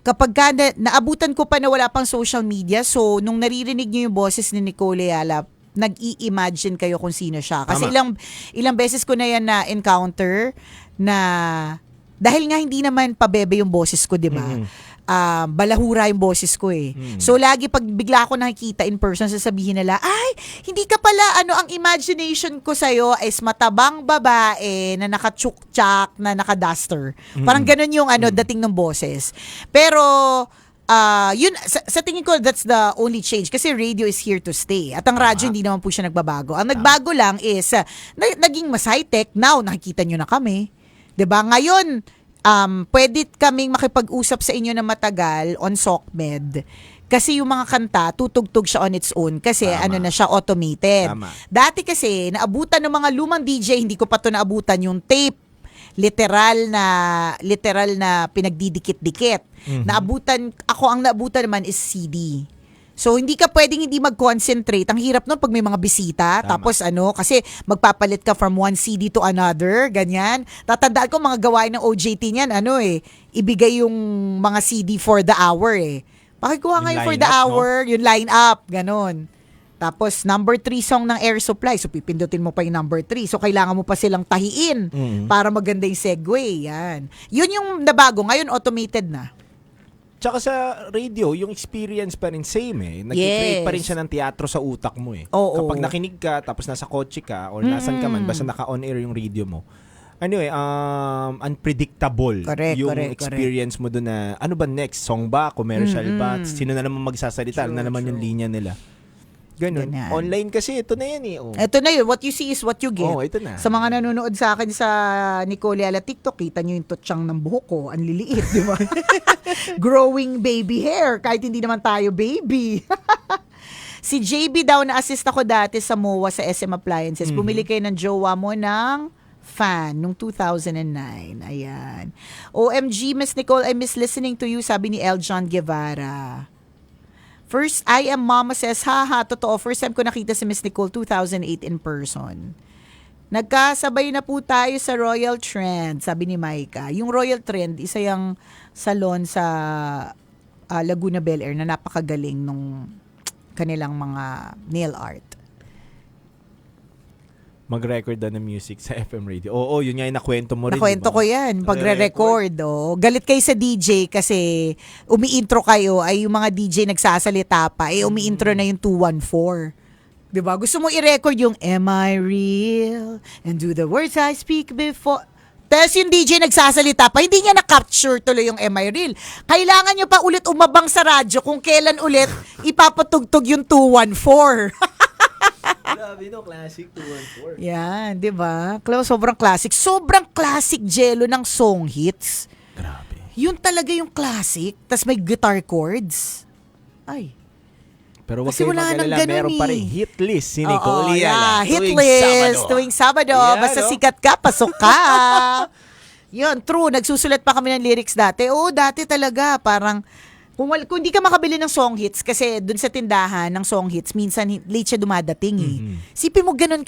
kapag naabutan ko pa na wala pang social media, so nung naririnig niyo yung boses ni Nicole Ayala, nag-i-imagine kayo kung sino siya. Kasi ilang beses ko na yan na-encounter na dahil nga hindi naman pabebe yung boses ko, di ba? Balahura yung boses ko So lagi pag bigla ako nakikita in person, sasabihin nila, ay, hindi ka pala, ang imagination ko sa'yo is matabang babae na naka-tsuktsak, na naka-duster. Parang ganun yung dating ng boses. Pero yun, sa tingin ko, that's the only change. Kasi radio is here to stay. At ang radyo, hindi naman po siya nagbabago. Ang nagbago lang is, naging mas high-tech. Now, nakikita nyo na kami. 'Di ba? Ngayon, pwede kaming makipag-usap sa inyo na matagal on SOCMED. Kasi yung mga kanta, tutugtog siya on its own. Kasi na siya, automated. Dati kasi, naabutan ng mga lumang DJ, hindi ko pa to naabutan yung tape. Literal na pinagdidikit-dikit. Ang naabutan naman is CD. So, hindi ka pwedeng hindi mag-concentrate. Ang hirap nun pag may mga bisita. Tapos kasi magpapalit ka from one CD to another. Ganyan. Tatandaan ko mga gawain ng OJT niyan. Ibigay yung mga CD for the hour Pakikuha ngayon for the hour. No? Yung line up. Ganon. Tapos, number 3 song ng Air Supply. So, pipindutin mo pa yung number 3. So, kailangan mo pa silang tahiin para maganda yung segue. Yan. Yun yung nabago. Ngayon, automated na. Tsaka sa radio, yung experience pa rin same Nag-create pa rin siya ng teatro sa utak mo Oo. Kapag nakinig ka, tapos nasa kotse ka, or nasan ka man, basta naka-on-air yung radio mo. Unpredictable yung experience mo doon na, ano ba next? Song ba? Commercial ba? Sino na naman magsasalita? Ano na naman yung linya nila? Ganun. Online kasi, ito na yan Ito na yun. What you see is what you get. Ito na. Sa mga nanonood sa akin sa Nicole Ayala TikTok, kita nyo yung tutsyang ng buhok ko. Ang liliit, di ba? Growing baby hair. Kahit hindi naman tayo baby. Si JB daw, na-assist ako dati sa MOA sa SM Appliances. Bumili kayo ng jowa mo ng fan nung 2009. Ayan. OMG, Miss Nicole, I miss listening to you, sabi ni Eljon Guevara. First, I am Mama says, haha, totoo. First time ko nakita si Miss Nicole, 2008 in person. Nagkasabay na po tayo sa Royal Trend, sabi ni Maika. Yung Royal Trend, isa yung salon sa Laguna Bel Air na napakagaling nung kanilang mga nail art. Mag-record daw ng music sa FM radio. Oo, yun nga yung nakwento mo rin. Nakwento ko yan, pagre-record. Oh. Galit kayo sa DJ kasi umi-intro kayo, ay yung mga DJ nagsasalita pa, umi-intro na yung 214. Diba? Gusto mo i-record yung Am I real? And do the words I speak before. Tapos yung DJ nagsasalita pa, hindi niya na-capture tuloy yung Am I real? Kailangan nyo pa ulit umabang sa radyo kung kailan ulit ipapatugtog yung 214. Grabe no, classic 214. Yan, di ba? Sobrang classic. Sobrang classic Jello ng song hits. Grabe. Yun talaga yung classic. Tas may guitar chords. Ay. Pero wag Kasi kayo wala nang mag-alala, ganun meron pa rin eh. hit list si Oo, Nicole Yala. yeah. Hit Tuwing list. Sabado. Tuwing Sabado. Yeah, Basta no? sikat ka, pasok ka. Yun, true. Nagsusulat pa kami ng lyrics dati. Oo, dati talaga. Parang, kung di ka makabili ng song hits, kasi dun sa tindahan ng song hits, minsan late siya dumadating eh. Sipin mo ganun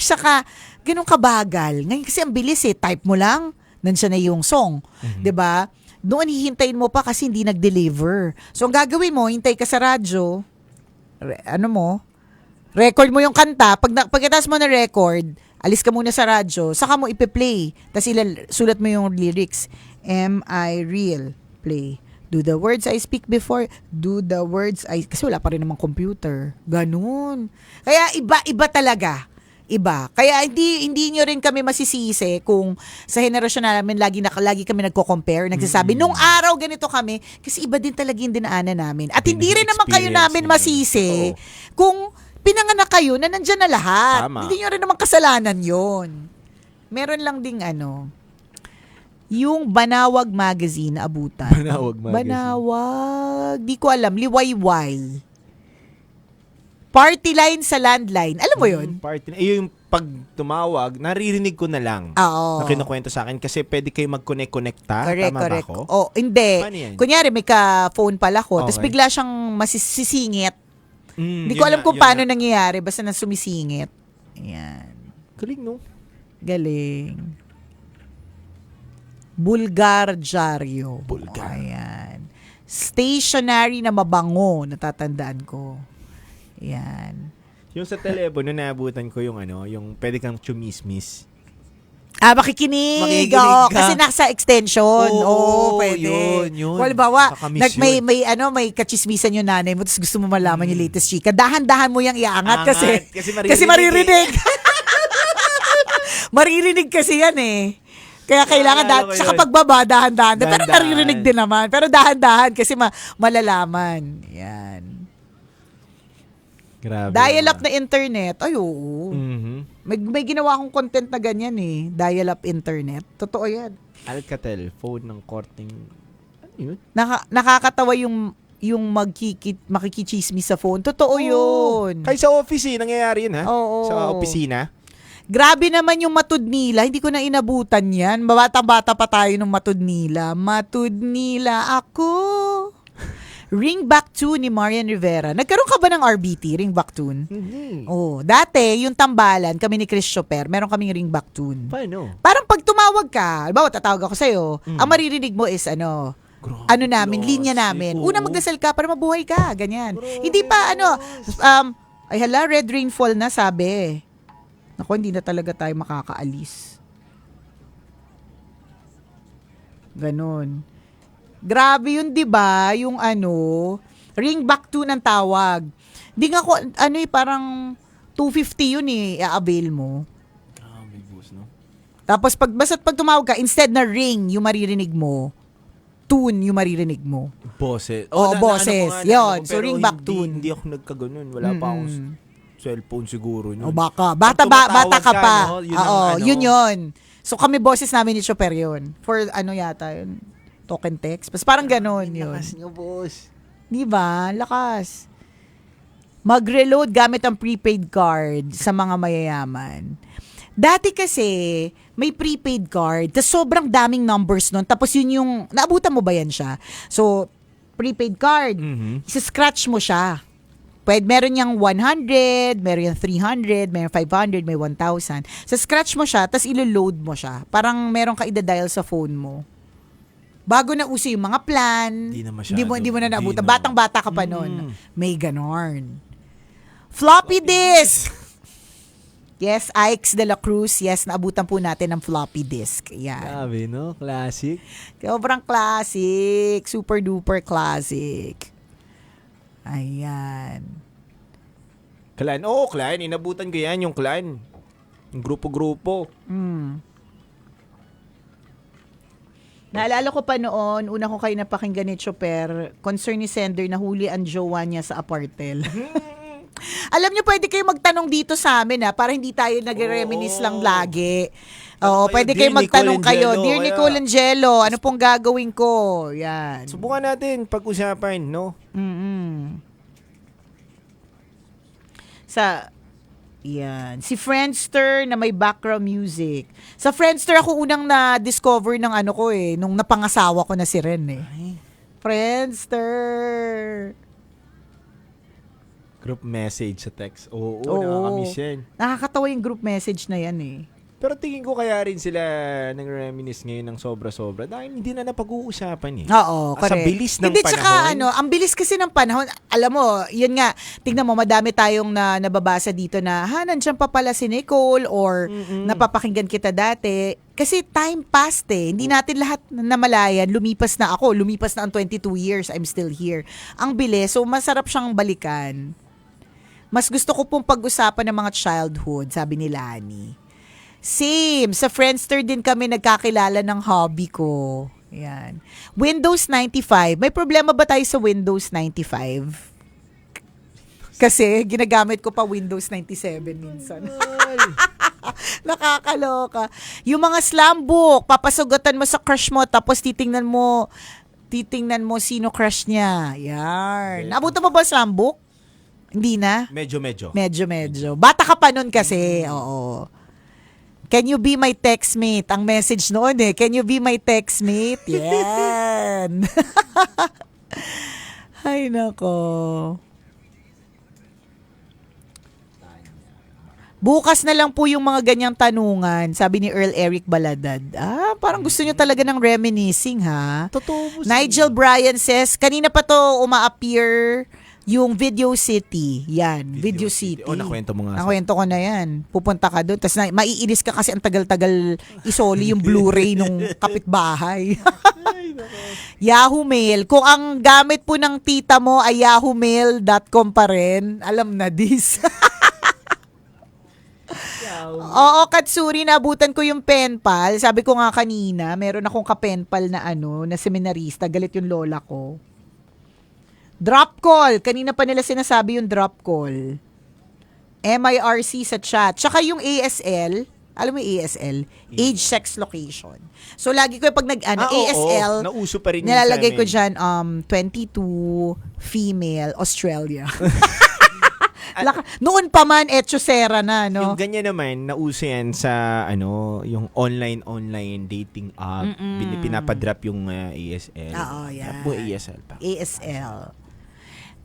ganun kabagal. Ngayon kasi ang bilis eh. Type mo lang, nandiyan na yung song. 'Di ba? Doon hihintayin mo pa kasi hindi nag-deliver. So ang gagawin mo, hintay ka sa radyo, record mo yung kanta, pagkatapos mo na record, alis ka muna sa radyo, saka mo ipe-play. Tapos sulat mo yung lyrics. Am I real? Play. Do the words I speak before. Do the words kasi wala pa rin namang computer. Ganun. Kaya iba talaga. Iba. Kaya hindi nyo rin kami masisisi kung sa henerasyon namin lagi kami nagko-compare. Nagsasabi, nung araw ganito kami. Kasi iba din talaga yung dinaanan namin. At hindi rin naman kayo namin masisi kung pinanganak kayo na nandyan na lahat. Tama. Hindi nyo rin naman kasalanan yon. Meron lang ding yung Banawag Magazine na abutan. Banawag. Di ko alam. Liwayway. Party line sa landline. Alam mo yun? Party. Yung pag tumawag, naririnig ko na lang. Oo. Na kinukwento sa akin kasi pwede kayo mag-connect-connecta. Correct, Tama correct. ba ako? Oh, hindi. Paano yan? Kunyari, may ka-phone pala ko. Tapos Okay. bigla siyang masisingit. Hindi ko alam kung paano nangyayari. Basta na sumisingit. Ayan. Galing, no? Galing. Bulgarjaryo. Bulgar. Ayan. Stationary na mabango, natatandaan ko. Ayan. Yung sa telepono, naabutan ko yung yung pwede kang chumismis. Makikinig. Makikinig Oo, ka. kasi nasa extension. Oo, pwede. Yun. Halimbawa, Kakamiss may kachismisan yung nanay mo, tapos gusto mo malaman yung latest chika. Dahan-dahan mo yung iangat kasi maririnig. Maririnig kasi yan eh. Kaya kailangan sa kapagbaba, dahan-dahan. Pero naririnig din naman. Pero dahan-dahan kasi malalaman. Yan. Grabe. Dial-up na internet. Ay, oo. Mhm. May ginawa akong content na ganyan eh. Dial-up internet. Totoo yan. Alcatel, phone ng korting... Ano yun? Nakakatawa yung makikichismis sa phone. Totoo yun. Kahit sa office nangyayari yun ha? Oo. Sa opisina. Grabe naman yung Matud Nila. Hindi ko na inabutan yan. Batang-bata pa tayo ng Matud Nila. Matud Nila ako. Ring Back Tune ni Marian Rivera. Nagkaroon ka ba ng RBT, Ring Back Tune? Hindi. Oh, dati, yung tambalan, kami ni Chris Chopper, meron kaming Ring Back Tune. Paano? Parang pag tumawag ka, halimbawa tatawag ako sa'yo, ang maririnig mo is Grabe, namin, linya namin. classic, Una oh. magdasal ka para mabuhay ka, ganyan. Hindi pa ay hala, red rainfall na sabi. Naku, hindi na talaga tayo makakaalis. Ganon. Grabe yun, 'di ba? Yung ring back to ng tawag. Hindi nga ko parang 250 yun i-avail mo. May boost, no? Tapos pag tumawag ka, instead na ring yung maririnig mo, tune yung maririnig mo. Boses. Boses. Yun. So, ring back tune. Hindi ako nagkaganon. Wala pa akong cellphone siguro nun. O baka. Bata ka pa. No? Oo, yun. So kami boses namin ni Chopper yun. For yata yun. Token text. Basta parang ganon yun. Lakas nyo, boss. Di ba? Lakas. Mag-reload gamit ang prepaid card sa mga mayayaman. Dati kasi, may prepaid card, tapos sobrang daming numbers nun, tapos yun yung, naabutan mo ba yan siya? So, prepaid card, isa-scratch mo siya. Pwede, meron niyang 100, meron yung 300, meron 500, may 1,000. Sa scratch mo siya, tapos ilo-load mo siya. Parang meron ka ida-dial sa phone mo. Bago na uso yung mga plan, Di na masyado. hindi mo na naabutan. Di na. Batang-bata ka pa nun. May ganon. Floppy disk! Yes, Ike's de la Cruz. Yes, naabutan po natin ng floppy disk. Yan. Grabe, no? Classic. Sobrang classic. Super duper classic. Ayan. Clan. Oo, clan. Inabutan ko yan, yung clan. Yung grupo-grupo. Naalala ko pa noon, una ko kayo napakinggan ni Chopper, concern ni Sender na huli ang jowa niya sa apartel. Alam niyo, pwede kayo magtanong dito sa amin para hindi tayo nag-reminisce lang lagi. Oo, Ano pwede kayo, kayo Dear magtanong Nicole kayo. Angelo, Dear kaya- Nicole Angelo, ano pong gagawin ko? Yan. Subukan natin pag-usapan, no? Yan. Si Friendster na may background music. Sa Friendster ako unang na-discover ng ano ko nung napangasawa ko na si Ren Friendster. Group message sa text. Oo, Oo. nakakamiss yan. Nakakatawa yung group message na yan Pero tingin ko kaya rin sila nag-reminisce ngayon ng sobra-sobra dahil hindi na napag-uusapan Oo, Sa correct. bilis ng Hindi, panahon. tsaka ang bilis kasi ng panahon. Alam mo, yun nga, tingnan mo, madami tayong nababasa dito na, nandiyan pa pala si Nicole or napapakinggan kita dati. Kasi time passed Hindi natin lahat namalayan. Lumipas na ako. Lumipas na ang 22 years. I'm still here. Ang bilis. So, masarap siyang balikan. Mas gusto ko pong pag-usapan ng mga childhood, sabi ni Lani. Same. Sa Friendster din kami nagkakilala ng hobby ko. Yan. Windows 95. May problema ba tayo sa Windows 95? Kasi ginagamit ko pa Windows 97 minsan. Nakakaloka. Yung mga slam book, papasugatan mo sa crush mo tapos titingnan mo sino crush niya. Yan. Naabutan mo ba slam book? Hindi na? Medyo. Medyo. Bata ka pa nun kasi. Oo. Can you be my textmate? Ang message noon Can you be my textmate? Yan. Ay, nako. Bukas na lang po yung mga ganyang tanungan, sabi ni Earl Eric Baladad. Parang gusto nyo talaga ng reminiscing, ha? Totoo po. Nigel Bryan says, kanina pa to uma-appear yung Video City. Yan, Video City. Nakwento mo nga. Nakwento ko na yan. Pupunta ka doon. Tapos maiinis ka kasi ang tagal-tagal isoli yung Blu-ray nung kapitbahay. Yahoo Mail. Kung ang gamit po ng tita mo ay yahoomail.com pa rin, alam na this. Oo, Katsuri, naabutan ko yung pen pal. Sabi ko nga kanina, meron akong ka-pen pal na na seminarista. Galit yung lola ko. Drop call. Kanina pa nila sinasabi yung drop call. MIRC sa chat. Tsaka yung ASL. Alam mo yung ASL? Age, sex, location. So, lagi ko pag ASL, nauso pa rin nilalagay ko dyan, 22, female, Australia. Noon pa man, Etchosera na, no? Yung ganyan naman, nauso yan sa, yung online dating app. Pinapadrop yung ASL. Oo, yan. ASL pa. ASL.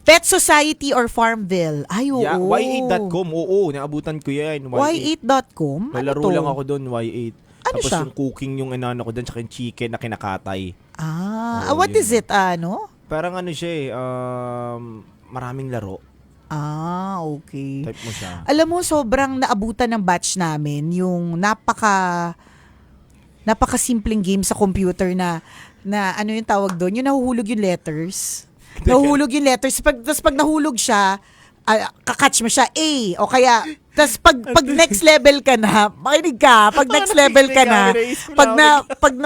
Pet Society or Farmville. Ay, oo. Yeah, y8.com. Oo, naabutan ko yan. Y8.com? May laro lang ako doon, Y8. Ano Tapos siya? yung cooking yung inano ko doon, tsaka yung chicken na kinakatay. What is it? Parang siya maraming laro. Okay. Type mo siya. Alam mo, sobrang naabutan ng batch namin yung napaka-simpleng game sa computer na ano yung tawag doon? Yung nahuhulog yung letters. Nahuhulog yung letters. Tapos pag nahulog siya, kakatch mo siya A. O kaya, tapos pag next level ka na, makinig ka, pag next level ka na,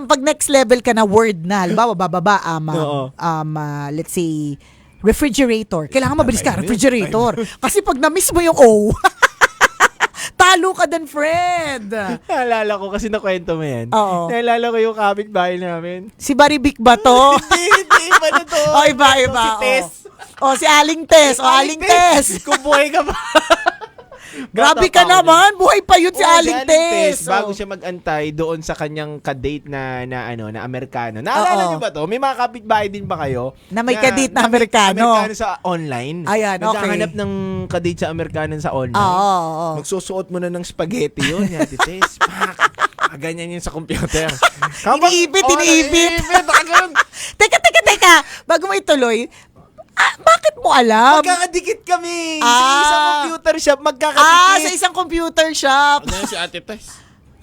pag next level ka na, word na. Halimbawa, bababa, let's say, refrigerator. Kailangan mabilis ka, refrigerator. Kasi pag na-miss mo yung O, talo ka din, friend. Naalala ko kasi nakwento mo yan. Oo. Naalala ko yung kapitbahay namin. Si Baribik ba to? Hindi, iba na to. Iba. Si Tess. Si Aling Tess. Aling Tess. Kung buhay ka pa. Grabe ka naman. Buhay pa yun si Aling Tess. Bago siya mag-antay doon sa kanyang kadate na Amerikano. Naalala niyo ba to? May mga kapitbahay din ba kayo? Na may kadate na Amerikano? Amerikano sa online. Ayan, okay. Naghahanap ng kadate sa Amerikano sa online. Oo. Magsusuot mo na ng spaghetti yun. Ate Tess. Ganyan yun sa computer. Iniipit. Teka. Bago mo ituloy, Bakit mo alam? Magkakadikit kami. Sa Ah. isang computer shop, magkakadikit. Sa isang computer shop. Ano yan si Ate Tess?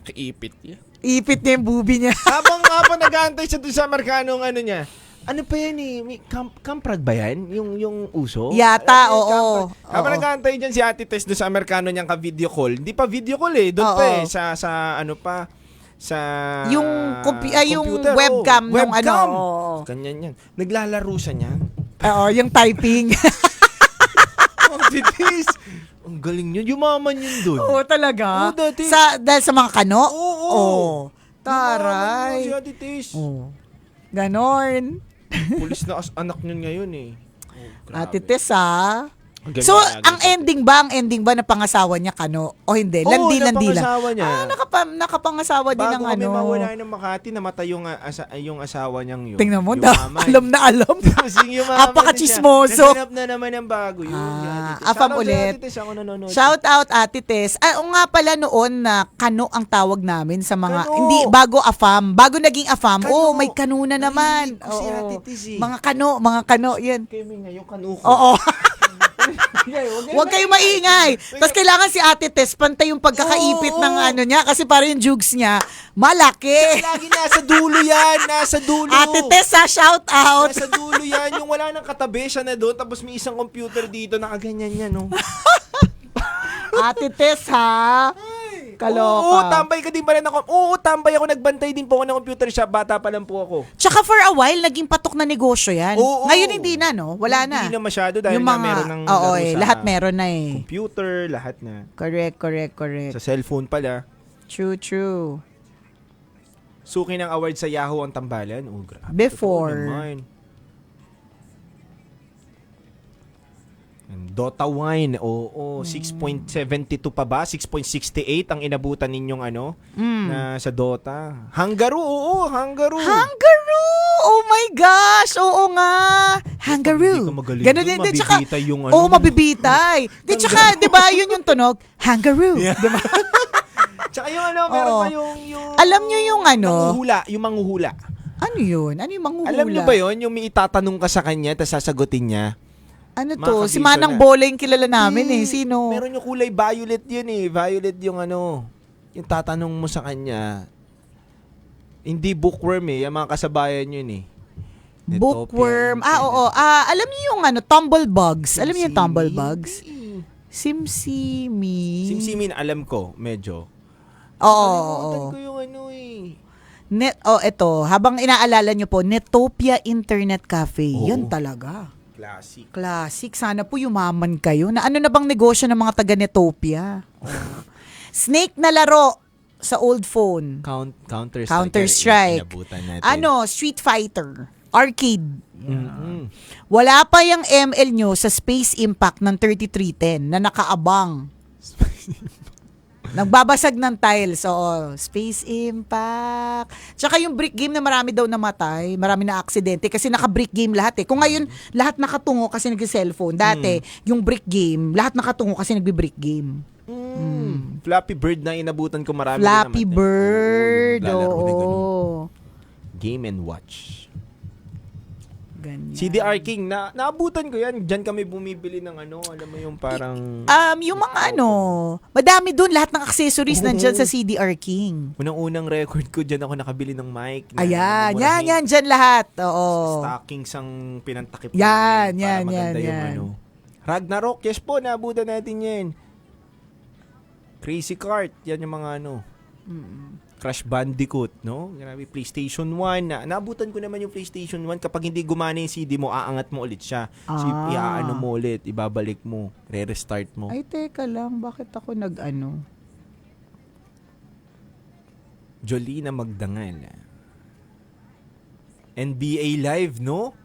Kaipit niya. Ipit niya yung boobie niya. habang nag-aantay siya doon sa Amerikano, ano niya, ano pa yan eh? May kamprag ba yan? Yung uso? Yata, Ano yan, oo. kamprag? Habang Oo. nag-aantay dyan si Ate Tess doon sa Amerikano niyang ka-video call. Hindi pa video call eh. Doon pa Oo. eh. Sa ano pa. Sa Yung yung computer, webcam oh. nung ano. Webcam. Oo. Ganyan yan. Naglalaro siya niyan. Oo, yung typing. Ate Tess, ang galing yun. Yumaman yun doon. Oo, talaga. Oo, dati. Dahil sa mga kano? Oo. Oo. Yumaman Taray. yun si Ate Tess. Oo. Ganon. Pulis na anak niyon ngayon eh. Oh, Ate Tess, ha? Ang ganda So, lagi ang sa- ending ba na pangasawa niya kano? O hindi? Oo, Landi lang. napangasawa niya. Nakapangasawa din ng Bago kami ano. mawala ng Makati, namatay yung asawa niyang yun. Tingnan mo, Yumaman. alam na alam. Tapos yung yumaman Apaka-chismoso. na siya. Naghanap na naman ng bago. Yun, Afam ulit. Ako nanonood. Shout out Ate Tess. O nga pala noon na kano ang tawag namin sa mga, Kano. hindi, bago AFAM. Bago naging AFAM, Kano. may kano na naman. Narinig ko si Ate Tess eh. Mga kano, yan. Kayo may ngayon kanuko. Oo. Huwag kayo maingay. Tapos kailangan si Ate Tess, pantay yung pagkakaipit Oo. ng ano niya kasi para yung jugs niya, malaki. Lagi nasa dulo yan. Nasa dulo. Ate Tess, shout out. Nasa dulo yan. Yung wala nang katabi siya na doon. Tapos may isang computer dito. Nakaganyan yan. No? Ate Tess, ha? Kaloka. Oo, tambay ka din ba rin ako? Oo, tambay ako. Nagbantay din po ako ng computer shop. Bata pa lang po ako. Tsaka for a while, naging patok na negosyo yan. Oo. Ngayon hindi na, no? Wala na. Hindi na masyado dahil Yung na mga, meron ng oo, laro sa lahat meron na eh. computer, lahat na. Correct. Sa cellphone pala. True. Suki ng award sa Yahoo ang tambalan. Oh, grabe. Before. Totoo naman. And Dota Wine, oo, 6.72 pa ba? 6.68 ang inabutan ninyong ano na sa Dota. Hangaro, oo, Hangaro. Oh my gosh! Oo nga! Hangaroo. Hindi ka magaling Ganun dun, din. mabibitay yung ano. Oo, mabibitay. Di, tsaka, di ba, yun yung tunog? Hangaroo. Di ba? Tsaka yung ano, meron Oo. pa yung Alam nyo yung ano? manghuhula. Ano yun? Ano yung manghuhula? Alam nyo ba yun? Yung may itatanong ka sa kanya, tapos sasagutin niya. Ano Mga to? Si kabisyo Manang na. Bola yung kilala namin eh. Sino? Meron yung kulay violet yun eh. Violet yung ano, yung tatanong mo sa kanya. Hindi bookworm eh. Yung mga kasabayan yun eh. Bookworm. Oo. Alam niyo yung ano, tumblebugs. Alam niyo yung tumblebugs? Simsimi. Simsimin, alam ko, medyo. Oo. Nakalimutan ko yung ano eh. Ito. Habang inaalala niyo po, Netopia Internet Cafe. Oo. Yan talaga. Classic. Classic. Sana po yumaman kayo. Na ano na bang negosyo ng mga taga Netopia? Snake na laro sa old phone. Counter-Strike. Counter-Strike. Inabutan natin. Street Fighter. Arcade. Mm-mm. Wala pa yung ML nyo sa Space Impact ng 3310 na nakaabang. Nagbabasag ng tiles. Oo. Space Impact. Tsaka yung brick game na marami daw namatay. Marami na aksidente. Kasi naka-brick game lahat eh. Kung ngayon, lahat nakatungo kasi nag-cellphone. Dati, yung brick game, lahat nakatungo kasi nagbi-brick game. Flappy Bird na inabutan ko marami. Flappy din naman. Bird. Oo, yung naglalaro na ganun. Oo. Game and Watch. Ganyan. CDR King, naabutan ko yan. Diyan kami bumibili ng ano, alam mo yung parang... Yung mga ano, madami doon lahat ng accessories Oo. nandyan sa CDR King. Unang-unang record ko, diyan ako nakabili ng mic. Na, Ayan, murahin. yan, dyan lahat. Oo. Stockings ang pinantakip Yan, namin yan, para maganda yung yan. ano. Ragnarok, yes po, naabutan natin yan. Crazy Kart, yan yung mga ano. Crash Bandicoot, no? Grabe, PlayStation 1. Naabutan ko naman yung PlayStation 1. Kapag hindi gumana yung CD mo, aangat mo ulit siya. So, iaano mo ulit, ibabalik mo, re-restart mo. Ay, teka lang, bakit ako nag-ano? Jolina Magdangal. NBA Live, no?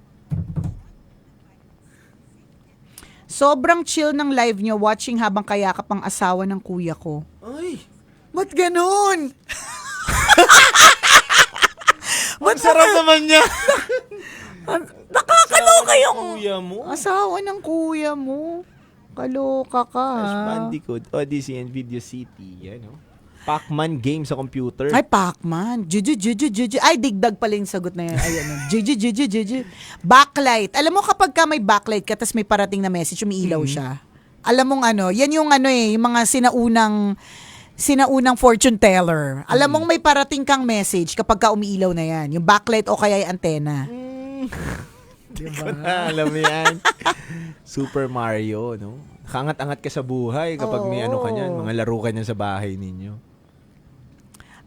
Sobrang chill ng live nyo watching habang kayakap ang asawa ng kuya ko. Ay! Ba't ganun? Ang sarap naman niya! Nakakaloka yung Kuya mo? asawa ng kuya mo. Kaloka ka. Crash ha? Bandicoot, Odyssey and Video City. Yan, no? Pac-Man game sa computer. Ay, Pac-Man. Juju. Ay, digdag pala yung sagot na yan. Ayan. Juju. Backlight. Alam mo kapag ka may backlight ka tapos may parating na message, umiilaw siya. Alam mong yan yung yung mga sinaunang fortune teller. Alam mong may parating kang message kapag ka umiilaw na yan. Yung backlight o kaya yung antena. Hindi ko na alam yan. Super Mario, no? Kangat-angat ka sa buhay kapag may ano ka niyan, mga laro ka niyan sa bahay ninyo.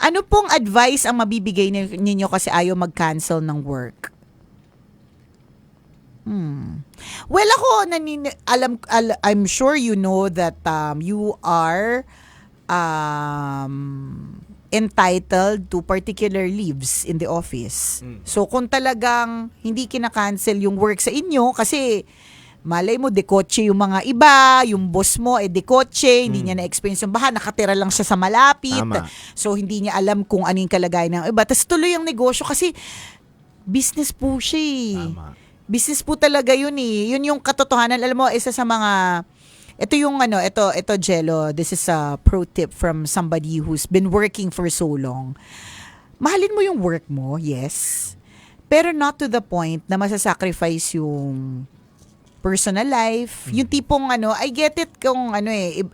Ano pong advice ang mabibigay ninyo kasi ayaw mag-cancel ng work? Well, ako, I'm sure you know that you are entitled to particular leaves in the office. So, kung talagang hindi kinakancel yung work sa inyo, kasi malay mo, dekotse yung mga iba, yung boss mo, dekotse, hindi niya na-experience yung baha, nakatira lang siya sa malapit. Tama. So, hindi niya alam kung ano yung kalagayan ng iba. Tapos tuloy yung negosyo kasi business po siya eh. Tama. Business po talaga yun eh. Yun yung katotohanan. Alam mo, isa sa mga... Ito yung ito Jello, this is a pro tip from somebody who's been working for so long. Mahalin mo yung work mo, yes. Pero not to the point na masasacrifice yung personal life. Yung tipong I get it kung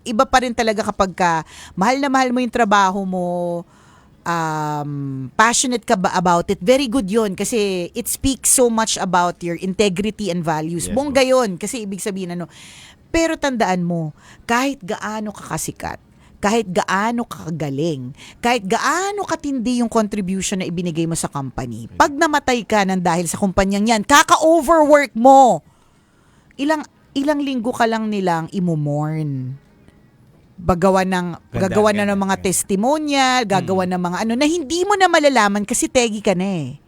iba pa rin talaga kapag ka mahal na mahal mo yung trabaho mo, passionate ka ba about it, very good yun kasi it speaks so much about your integrity and values. Yes, Bongga yun kasi ibig sabihin pero tandaan mo, kahit gaano ka kasikat, kahit gaano ka kagaling, kahit gaano katindi yung contribution na ibinigay mo sa company, pag namatay ka ng dahil sa kumpanyang yan, kaka-overwork mo. Ilang linggo ka lang nilang imumorn. Gagawa na ng mga testimonial, gagawa ng mga na hindi mo na malalaman kasi tegi ka na eh.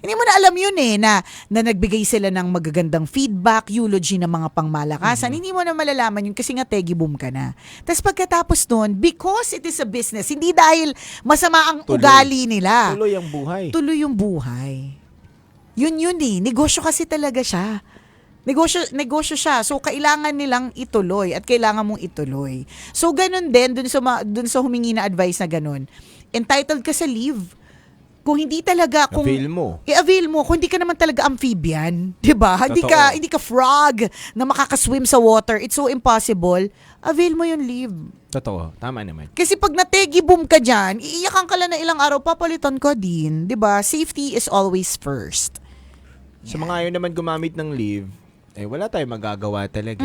Hindi mo na alam yun eh, na nagbigay sila ng magagandang feedback, eulogy ng mga pangmalakasan. Hindi mo na malalaman yun kasi nga tegi boom ka na. Tapos pagkatapos nun, because it is a business, hindi dahil masama ang ugali nila. Tuloy ang buhay. Tuloy yung buhay. Yun eh. Negosyo kasi talaga siya. Negosyo siya. So, kailangan nilang ituloy at kailangan mong ituloy. So, ganun din, dun sa humingi na advice na ganun. Entitled ka sa leave. Kung hindi talaga, Avail mo. I-avail mo. Kung hindi ka naman talaga amphibian, di ba? Hindi ka frog na makakaswim sa water. It's so impossible. Avail mo yung leave. Totoo. Tama naman. Kasi pag nategi boom ka dyan, iiyakan ka lang na ilang araw, papalitan ka din. Di ba? Safety is always first. Sa mga ayaw naman gumamit ng leave, wala tayong magagawa talaga.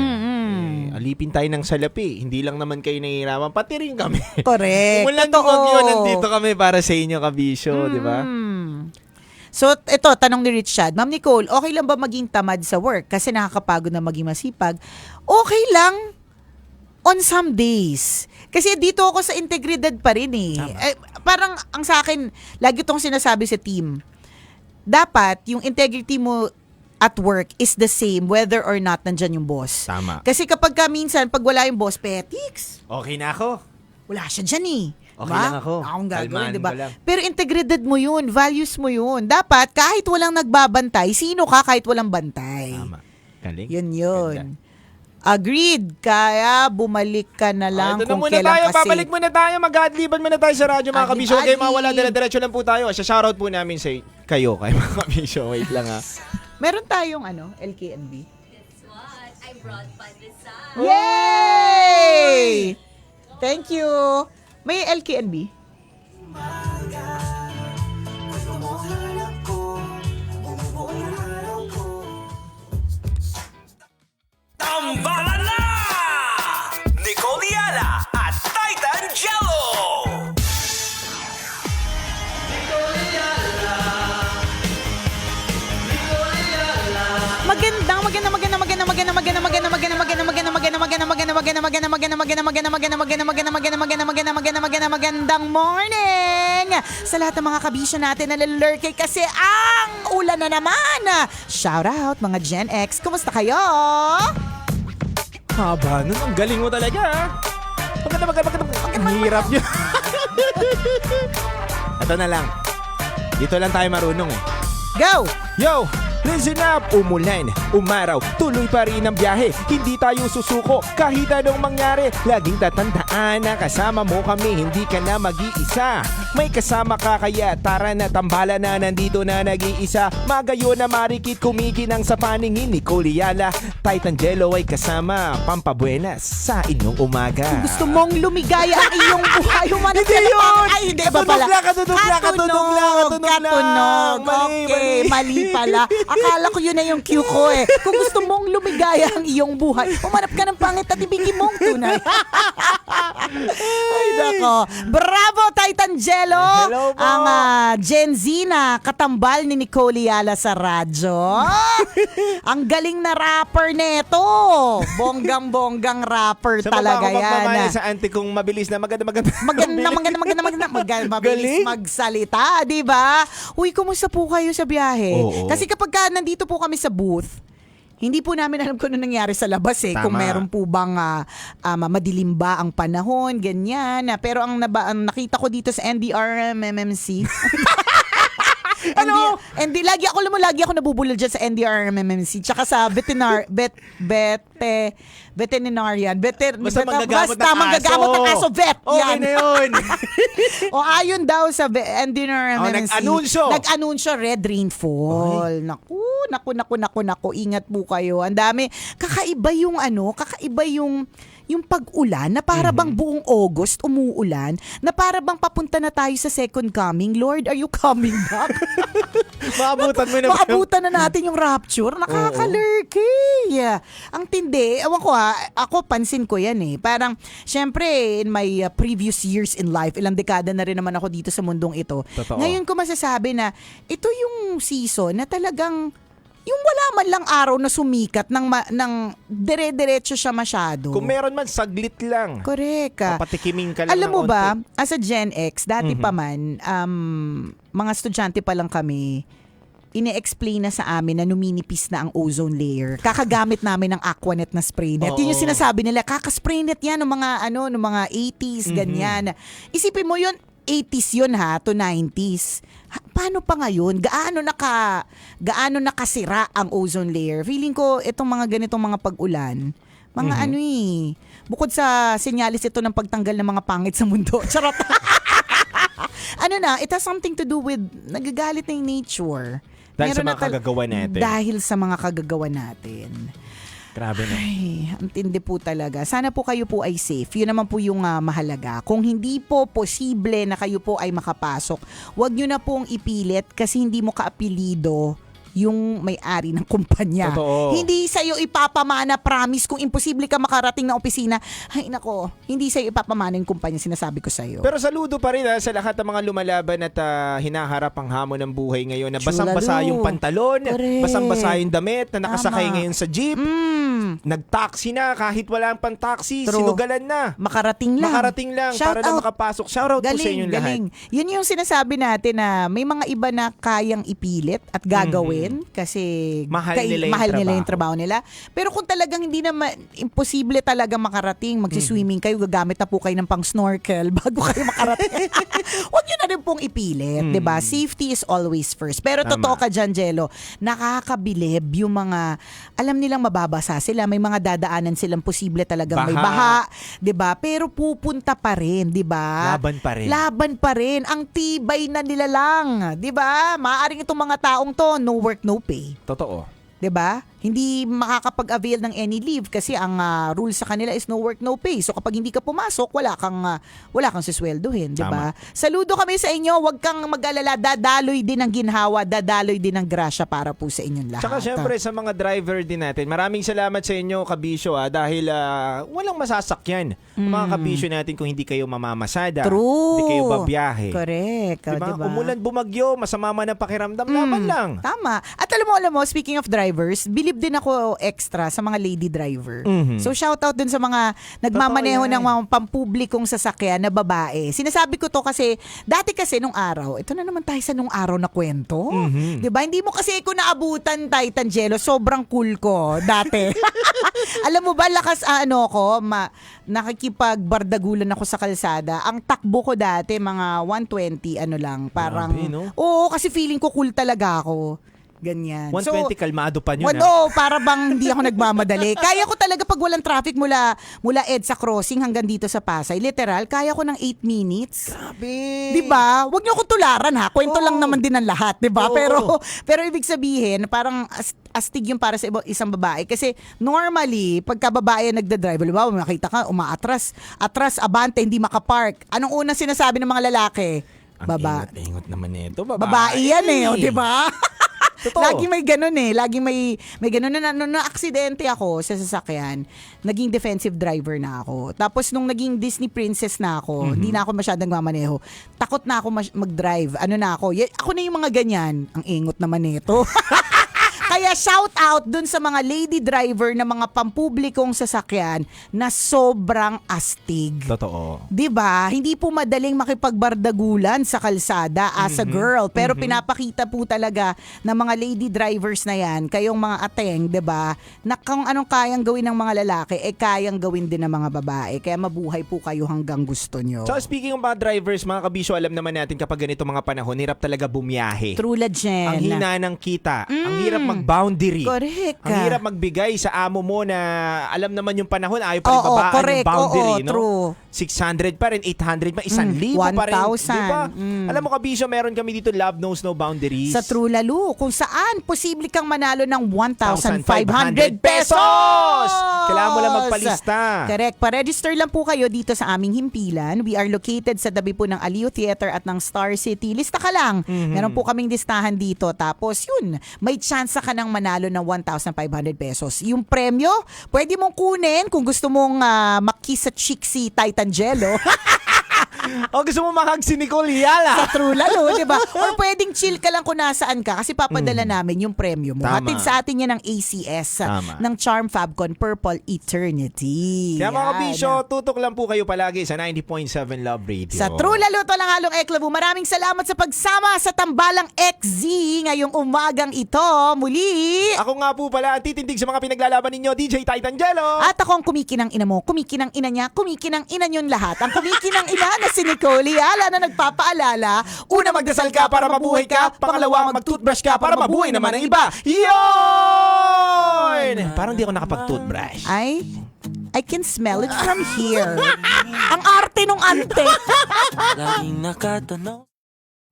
Alipin tayo ng salapi. Hindi lang naman kayo nahihirapan, pati rin kami. Correct. Kung walang dumagyo, nandito kami para sa inyo, kabisyo, di ba? So, ito, tanong ni Richard. Ma'am Nicole, okay lang ba maging tamad sa work? Kasi nakakapagod na maging masipag. Okay lang on some days. Kasi dito ako sa integridad pa rin eh. Parang ang sa akin, lagi itong sinasabi sa team. Dapat, yung integrity mo at work is the same whether or not nandyan yung boss. Tama. Kasi kapag minsan, pag wala yung boss, petiks. Okay na ako. Wala siya dyan eh. Okay diba? lang ako. Akong gagawin, Kalmahan diba? ko lang. Pero integridad mo yun, values mo yun. Dapat, kahit walang nagbabantay, sino ka kahit walang bantay? Tama. Galing. Yun. Ganda. Agreed. Kaya bumalik ka na lang Ito na kung muna kailan tayo, kasi. babalik muna tayo, mag-adliban muna tayo sa radyo mga kabisyo. Huwag kayong mawala, Adlib. dire-diretso lang po tayo. Shoutout po namin sa kayo mga kabisyo. Wait lang ha. Meron tayong LKNB. That's what I brought pandesal. Yay! Thank you. May LKNB? Tambalan na! Nicole Yala at Titan Jello! Magandang morning sa lahat ng mga kabisyo natin na lalurkay kasi ang ulan na naman. Shout out mga Gen X, kumusta kayo? Haba nun, ang galing mo talaga ha. Maganda. Ang hirap yun. Ito na lang. Dito lang tayo marunong eh. Go! Yo! Listen up, umulan, umaraw, tuloy pa rin ang biyahe. Hindi tayo susuko kahit anong mangyari. Laging tatandaan na kasama mo kami, hindi ka na mag-iisa. May kasama ka kaya tara na tambala na, nandito na nag-iisa. Magayo na marikit kumikinang sa paningin ni Coliala. Titan Jello ay kasama, pampabuenas sa inyong umaga. Gusto mong lumigaya ang iyong buhay. Humanap ka Hindi na yun! Ay, hindi ba pala? Katunog lang. Okay, mali pala. Akala ko yun na yung cue ko eh. Kung gusto mong lumigaya ang iyong buhay, humanap ka ng pangit at ibigin mong tunay. Ay, nako. Bravo, Titan Jello! Hello po. Ang Gen Z na katambal ni Nicole Yala sa radyo. Ang galing na rapper neto. Bonggang rapper Sa talaga baba ko yan. magmamahal sa auntie kong mabilis na maganda. Mabilis Galing. magsalita, di ba? Uy, kumusta po kayo sa biyahe? Oo. Kasi kapag nandito po kami sa booth, hindi po namin alam kung ano nangyari sa labas eh. Tama. Kung meron po bang madilim ba ang panahon, ganyan. Pero ang nakita ko dito sa NDRM MMC. Ano? Lagi ako nabubulol dyan sa NDRMMC tsaka sa veterinarian. Basta manggagamot ng aso. Vet. Okay Yan. na yun. O ayon daw sa NDRMMC. Nag-anunsyo red rainfall. Naku. Ingat po kayo. Ang dami. Kakaiba yung pag-ulan na para bang buong August umuulan, na para bang papunta na tayo sa second coming. Lord, are you coming back? Maabutan na natin yung rapture. Nakakalurky. Yeah. Ang tindi. Ewan ko ako pansin ko yan eh. Parang, syempre, in my previous years in life, ilang dekada na rin naman ako dito sa mundong ito. Totoo. Ngayon ko masasabi na ito yung season na talagang yung wala man lang araw na sumikat ng dire-diretso siya masyado. Kung meron man, saglit lang. Correct. Papatikimin ka lang Alam ng mo ba, konti. as a Gen X, dati pa man, mga estudyante pa lang kami, ine-explain na sa amin na numinipis na ang ozone layer. Kakagamit namin ng Aquanet na spray net. Yun yung sinasabi nila, kaka-spray net yan ng mga 80s, ganyan. Isipin mo yun, 80s yun to 90s. Paano pa ngayon? Gaano nakasira ang ozone layer? Feeling ko itong mga ganitong mga pag-ulan, bukod sa senyalis ito ng pagtanggal ng mga pangit sa mundo. Charot. It has something to do with nagagalit na yung nature. Dahil sa Meron mga kagagawa natin. Dahil sa mga kagagawa natin. Grabe na. Ay, ang tindi po talaga. Sana po kayo po ay safe. Yun naman po yung mahalaga. Kung hindi po posible na kayo po ay makapasok, huwag nyo na pong ipilit kasi hindi mo kaapelido yung may-ari ng kumpanya. Totoo. Hindi sa'yo ipapamana, promise, kung imposible ka makarating ng opisina, ay nako, hindi sa'yo ipapamana yung kumpanya, sinasabi ko sa'yo. Pero saludo pa rin sa lahat ng mga lumalaban at hinaharap ang hamon ng buhay ngayon na basang-basa yung pantalon, Correct. basang-basa yung damit na nakasakay Tama. ngayon sa jeep. Nag-taxi na kahit wala ang pang-taxi, True. sinugalan na. Makarating lang. Shout para na makapasok. Shoutout po sa inyong lahat. Yun yung sinasabi natin na may mga iba na kayang ipilit at gagawin kasi Mahal nila yung yung trabaho nila. Pero kung talagang hindi naman imposible talaga makarating, magsiswimming kayo, gagamit na po kayo ng pang-snorkel bago kayo makarating. Huwag nyo na rin pong ipilit, 'di ba? Safety is always first. Pero Tama. totoo ka dyan, Jello, nakakabilib yung mga, alam nilang mababasa sila, may mga dadaanan silang posible talagang may baha, 'di ba? Pero pupunta pa rin, 'di ba? Laban pa rin. Ang tibay na nila lang, 'di ba? Maaaring itong mga taong to, no work, no pay. Totoo. 'Di ba? Hindi makakapag-avail ng any leave kasi ang rule sa kanila is no work, no pay. So kapag hindi ka pumasok, wala kang sisweldohin, 'di ba? Saludo kami sa inyo, wag kang mag-alala, dadaloy din ng ginhawa, dadaloy din ng grasya para po sa inyong lahat. Tsaka syempre sa mga driver din natin, maraming salamat sa inyo, kabisyo, dahil walang masasakyan. Mga kabisyo natin kung hindi kayo mamamasada. True. Hindi kayo babiyahe. Correct. Diba? Diba? Umulan, bumagyo, masama man ang pakiramdam, laban lang. Tama. At alam mo, speaking of drivers, bilib din ako extra sa mga lady driver. So shoutout dun sa mga nagmamaneho ng mga pampublikong sasakyan na babae. Sinasabi ko to kasi, dati kasi nung araw, ito na naman tayo sa nung araw na kwento. Diba? Hindi mo kasi ako naabutan, Titan Jello. Sobrang cool ko dati. Alam mo ba, lakas nakikipagbardagulan ako sa kalsada. Ang takbo ko dati, mga 120, parang, Grabe, no? oo, kasi feeling ko cool talaga ako. Ganyan. 120 kalmado pa yun. Para bang hindi ako nagmamadali. Kaya ko talaga pag walang traffic mula EDSA Crossing hanggang dito sa Pasay. Literal, kaya ko ng 8 minutes. Grabe. 'Di ba? Huwag niyo akong tularan ha. Kwento Oo. lang naman din ng lahat, 'di ba? Oo. Pero ibig sabihin, parang astig yung para sa isang babae kasi normally pagka babae nagda-drive, halimbawa makita ka umaatras, abante, hindi makapark. Anong unang sinasabi ng mga lalaki? Ang ingot naman nito, Babae yan eh, 'di ba? Totoo. Lagi may ganun eh. Lagi may ganun na aksidente ako sa sasakyan. Naging defensive driver na ako. Tapos nung naging Disney princess na ako, hindi na ako masyadong mamaneho. Takot na ako mag-drive. Ano na ako? Ako na yung mga ganyan. Ang ingot naman nito. Kaya shout out dun sa mga lady driver na mga pampublikong sasakyan na sobrang astig. Totoo. 'Di ba? Hindi po madaling makipagbardagulan sa kalsada as a girl, pero pinapakita po talaga ng mga lady drivers na 'yan, kayong mga ateng, 'di ba? Na kung anong kayang gawin ng mga lalaki, kayang gawin din ng mga babae. Kaya mabuhay po kayo hanggang gusto nyo. So speaking of mga drivers, mga kabisyo, alam naman natin kapag ganito mga panahon, hirap talaga bumiyahe. True legend. Ang hina ng kita. Ang hirap mag-boundary. Correct. Ang hirap magbigay sa amo mo na alam naman yung panahon, ayaw pa rin Oo, babaan correct. yung boundary, Oo, no? true. 600 pa rin, 800 pa, 1,000 pa rin. 1,000. Diba? Alam mo kabisyo, meron kami dito, Love Knows No Boundaries. Sa True Lalo, kung saan posible kang manalo ng 1,500 pesos! Kailangan mo lang magpalista. Correct. Pa-register lang po kayo dito sa aming himpilan. We are located sa tabi po ng Aliw Theater at ng Star City. Lista ka lang. Meron po kaming listahan dito. Tapos yun, may chance ka ng manalo ng 1,500 pesos. Yung premyo, pwede mong kunin kung gusto mong makiss sa chick si Titangelo. O gusto mo mahag si Nicole Yala? Sa True Lalo, di ba? Or pwedeng chill ka lang kung nasaan ka kasi papadala namin yung premyo mo. Tama. Hatid sa atin yan ng ACS, Tama. ng Charm Fabcon Purple Eternity. Kaya mga Yan. kabisyo, tutok lang po kayo palagi sa 90.7 Love Radio. Sa True Lalo, talang halong Eklabu, maraming salamat sa pagsama sa Tambalang XZ ngayong umagang ito. Muli! Ako nga po pala ang titindig sa mga pinaglalaban ninyo, DJ Titangelo. At ako ang kumikinang ina mo, kumikinang ina niya, kumikinang ina niyong lahat. Ang kumikinang ina na si Nicole Yala na nagpapaalala, Una, magdasal ka para mabuhay ka. Pangalawa, mag-toothbrush ka para mabuhay naman ang iba. Yun! Parang di ako nakapag-toothbrush. I can smell it from here. Ang arte nung ante. Laging nakatanaw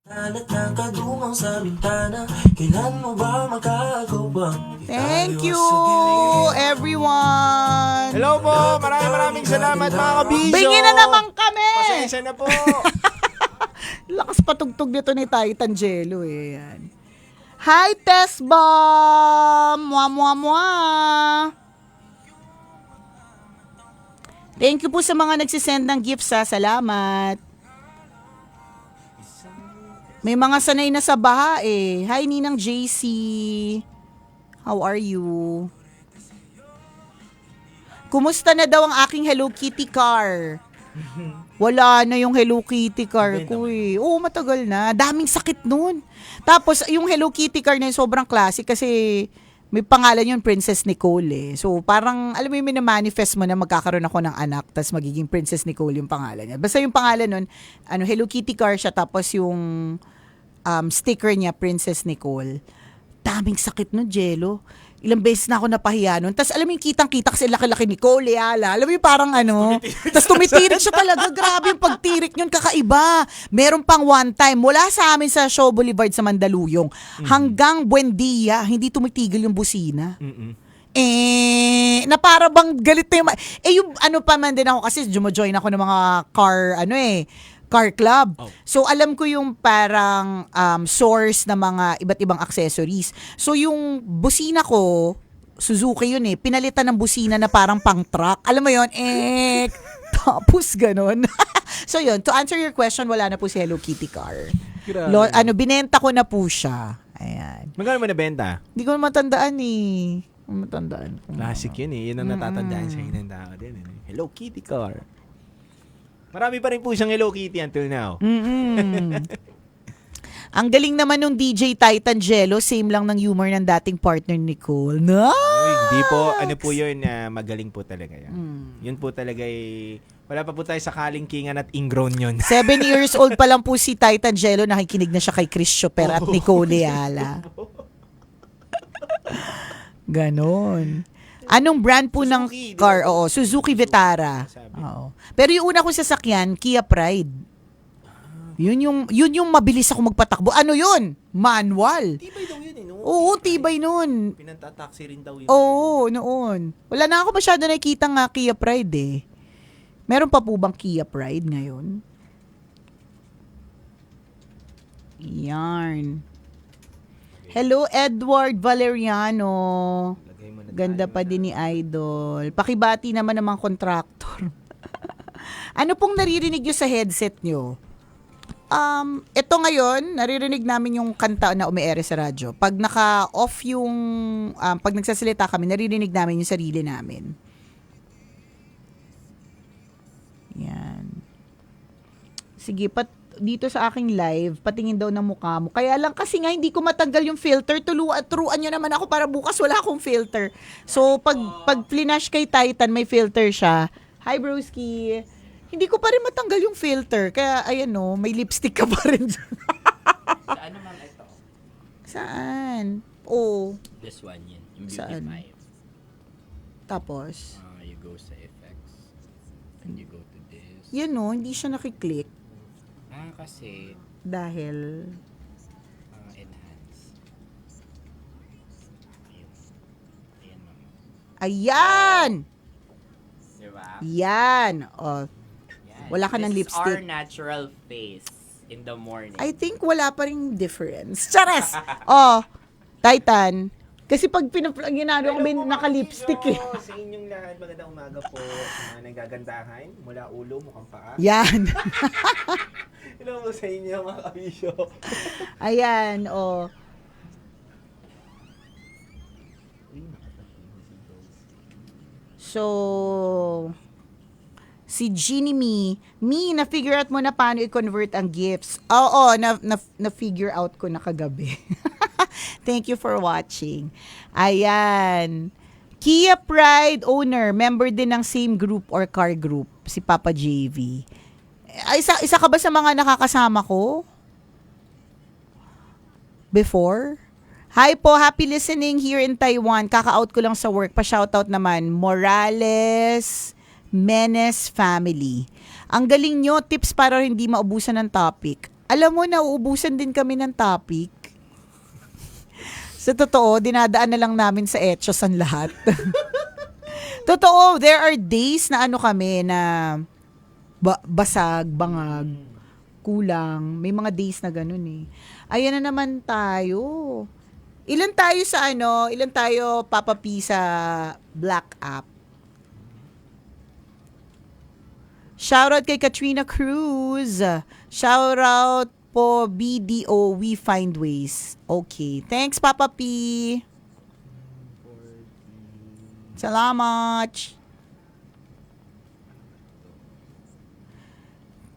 Kalat ng kagumang sa bintana Kailan mo ba makakagawa? Thank you, everyone. Hello po, maraming salamat mga kabisyo. Bingi na naman kami. Pasensya na po. Lakas patugtog nito ni Titangelo eh. Yan. Hi, Tess Bomb! Mwa, mwa, mwa! Thank you po sa mga nagsisend ng gifts ha. Salamat. May mga sanay na sa baha eh. Hi, Ninang JC. How are you? Kumusta na daw ang aking Hello Kitty car? Wala na yung Hello Kitty car ko eh. Oo, matagal na. Daming sakit nun. Tapos, yung Hello Kitty car na yun, sobrang classic kasi may pangalan yun, Princess Nicole eh. So, parang, alam mo yung minamanifest mo na magkakaroon ako ng anak tapos magiging Princess Nicole yung pangalan niya. Basta yung pangalan nun, Hello Kitty car siya tapos yung sticker niya, Princess Nicole. Daming sakit nun, Jello. Ilang beses na ako napahiya nun. Tapos alam mo yung kitang-kita kasi laki-laki ni Nicole Yala. Alam mo yung parang Tapos tumitirik siya talaga. Grabe yung pagtirik yun, kakaiba. Meron pang one time, mula sa amin sa Shaw Boulevard sa Mandaluyong, hanggang Buendia, hindi tumitigil yung busina. Na para bang galit na yung... yung pa man din ako kasi jumo-join ako ng mga car club. So, alam ko yung parang source ng mga iba't ibang accessories. So, yung busina ko, Suzuki yun eh, pinalitan ng busina na parang pang truck. Alam mo yun? Tapos ganun. So, yun. To answer your question, wala na po si Hello Kitty car. Binenta ko na po siya. Ayan. Magkano mo nabenta? Hindi ko matandaan eh. Classic yun eh. Yun ang natatandaan sa ng tao din. Hello Kitty car. Marami pa rin po siyang Hello Kitty until now. Ang galing naman nung DJ Titangelo, same lang ng humor ng dating partner ni Nicole. No! Hindi po, po yun, magaling po talaga yan. Yun po talaga wala pa po tayo sa kalingkingan at ingrown yun. 7 years old pa lang po si Titangelo, nakikinig na siya kay Chris Chopper at Nicole Yala. Ganon. Anong brand po ng Suzuki, di car? ba? Oo, Suzuki Vitara. Sabi. Oo. Pero yung una kong sasakyan, Kia Pride. Yun yung mabilis ako magpatakbo. Ano yun? Manual. Tibay daw yun eh, no? Oo, tibay nun. Pinantataksi rin daw yun. Oo, noon. Wala na ako masyado nakikita nga Kia Pride eh. Meron pa po bang Kia Pride ngayon? Yarn. Hello, Edward Valeriano. Lagay mo na Ganda tayo pa na. din ni Idol. Pakibati naman ng mga kontraktor. Ano pong naririnig nyo sa headset nyo? Ito ngayon, naririnig namin yung kanta na umiere sa radyo. Pag naka-off yung, pag nagsasalita kami, naririnig namin yung sarili namin. Yan. Sige, dito sa aking live, patingin daw ng mukha mo. Kaya lang kasi nga hindi ko matanggal yung filter. Turuan nyo naman ako para bukas wala akong filter. So, pag flinash kay Titan, may filter siya. Hi, broski. Hindi ko pa rin matanggal yung filter. Kaya, ayan no, may lipstick ka pa rin dyan. Saan naman ito? Saan? Oh. This one yun. Yung Saan? Beautify. Tapos, You go sa effects. And you go to this. yun no, hindi siya nakiklik. Kasi Dahil, enhance. Ayun. Ayan mama. ayan! Diba? Yan. Oh, Yan. Wala ka ng This is our lipstick. natural face in the morning. I think wala pa ring difference. Chares! Oh, Titan. Kasi pag ginano ko, may naka-lipstick eh. Sa inyong lahat, magandang umaga po. Sa mga nagagandahan, mula ulo, mukhang paa. Yan. Hello po sa inyo, mga kabisyo. Ayan, oh. So, si Jeannie na-figure out mo na paano i-convert ang gifts. Oo, na-figure out ko na kagabi. Thank you for watching. Ayan. Kia Pride owner, member din ng same group or car group, si Papa JV. Ay, isa ka ba sa mga nakakasama ko? Before? Hi po, happy listening here in Taiwan. Kaka-out ko lang sa work. Pa-shoutout naman, Morales Menes family. Ang galing nyo, tips para hindi maubusan ng topic. Alam mo, nauubusan din kami ng topic. Sa totoo, dinadaan na lang namin sa etchos ang lahat. Totoo, there are days na ano kami na basag, bangag, kulang. May mga days na ganun eh. Ayan na naman tayo. Ilan tayo Papa P sa Black App? Shoutout kay Katrina Cruz. Shoutout po BDO, We Find Ways. Okay. Thanks, Papa P. Salamat.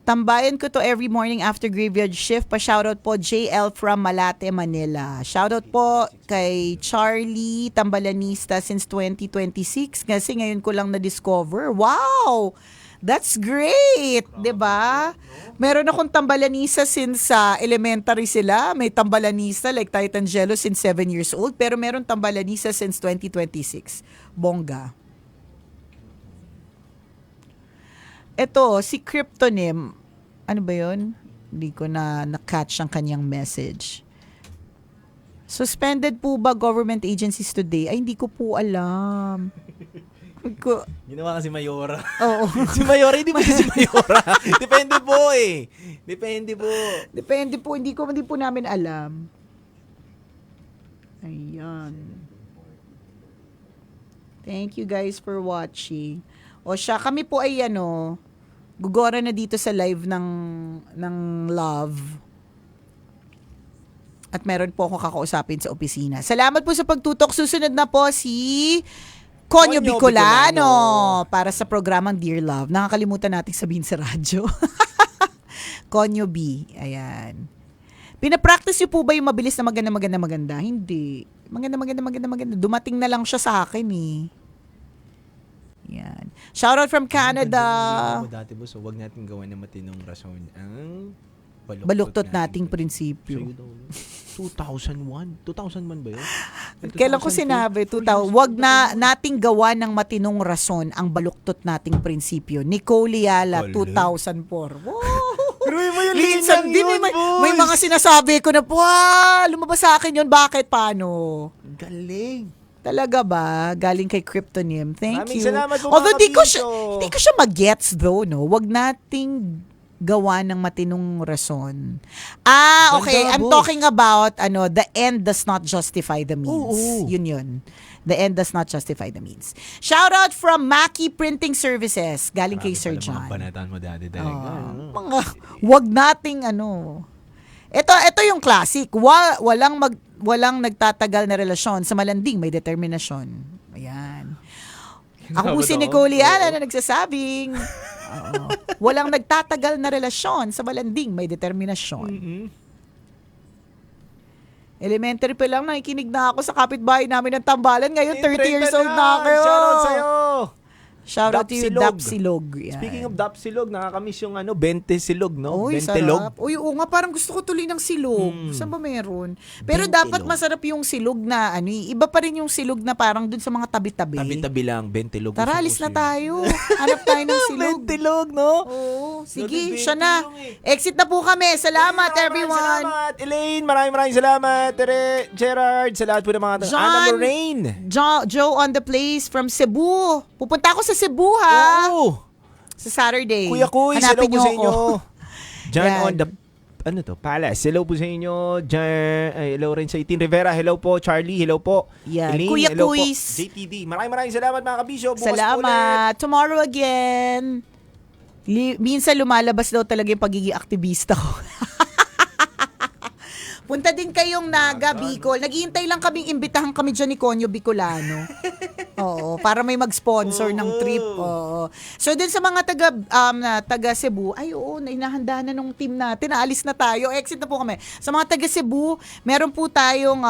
Tambayan ko to every morning after graveyard shift. Pa-shoutout po JL from Malate, Manila. Shoutout po kay Charlie, Tambalanista since 2026. Kasi ngayon ko lang na-discover. Wow! That's great! 'Di ba? Meron akong Tambalanista since elementary sila. May Tambalanista like Titan Jello since 7 years old. Pero meron Tambalanista since 2026. Bongga. Ito, si Cryptonym. Ano ba yun? Hindi ko na-catch ang kanyang message. Suspended po ba government agencies today? Ay, hindi ko po alam. Ginawa kasi Mayora. Oo. Si Mayora, hindi ba si Mayora? Depende po eh. Depende po. Depende po. Hindi po namin alam. Ayan. Thank you guys for watching. O siya, kami po ay gugora na dito sa live ng Love. At meron po akong kakausapin sa opisina. Salamat po sa pagtutok. Susunod na po si Conyo Bicolano para sa programang Dear Love. Nakakalimutan natin sabihin sa radyo. Conyo B. Ayan. Pinapractice niyo po ba yung mabilis na maganda? Hindi. Maganda. Dumating na lang siya sa akin eh. Yan. Shoutout from Canada. Dati po, so wag natin gawan ng matinong rason ang Baluktot nating prinsipyo. So, 2001? 2001 ba yun? Kailan ko 2004? sinabi, 2000, wag na nating gawa ng matinong rason ang baluktot nating prinsipyo. Nicole Yala, Galing. 2004. Wow! Pero mo yung Minsan linang din, yun, may boss. mga sinasabi ko na, lumabas sa akin yun, bakit, paano? Galing. Talaga ba? Galing kay Cryptonym. Thank Maraming you. salamat po, Although mga di ko kabisyo. siya mag-gets though, no? Wag nating gawa ng matinong rason. Okay. Ganda, I'm boss. talking about, the end does not justify the means. Oo. Yun. The end does not justify the means. Shout out from Maki Printing Services. Galing kay Sir John. Mga banatan mo dati talaga. Mga, wag nating Ito yung classic. Walang nagtatagal na relasyon sa malanding may determinasyon. Ayan. Ako po si Nicole Yala na nagsasabing, walang nagtatagal na relasyon sa malanding may determinasyon. Elementary pa lang, nakikinig na ako sa kapitbahay namin ng Tambalan. Ngayon, 30 years old na kayo. Shoutout sa'yo. Shout out to you, Dapsilog. Dapsilog. Yan. Speaking of Dapsilog, nakakamiss yung 20 silog, no? Uy, 20 log. sarap. Uy, oo nga, parang gusto ko tuloy ng silog. Saan ba meron? Pero 20 dapat log. masarap yung silog na, iba pa rin yung silog na parang dun sa mga tabi-tabi. Tabi-tabi lang, 20 log. Tara, alis na tayo. Hanap tayo ng silog. 20 log, no? Oo, sige, Dati siya 20 na. lang Exit na po kami. Salamat, everyone. Salamat, Elaine. Maraming salamat. Tere, Gerard, sa lahat po ng mga John. Anna Lorraine. Joe on the place from Cebu. Pupunta ako sa Cebu, ha? Oo. Sa Saturday. Kuya Kuy, hello Hanapin po niyo sa ako. inyo. John Yan. on the Palace. Hello po sa inyo. Hello rin sa Itin Rivera. Hello po, Charlie. Hello po. Yan. Elaine, Kuya hello Kuys. po. JTD. Maraming salamat mga kabisyo. Bukas po ulit. Salamat. Tomorrow again. Minsan lumalabas daw talaga yung pagiging aktivista ko. Punta din kayong Naga, Bicol. Naghihintay lang kaming imbitahan kami dyan ni Conyo Bicolano. Oo, para may mag-sponsor ng trip. Oo. So din sa mga taga Cebu, inahanda na nung team natin. Naalis na tayo. Exit na po kami. Sa mga taga Cebu, meron po tayong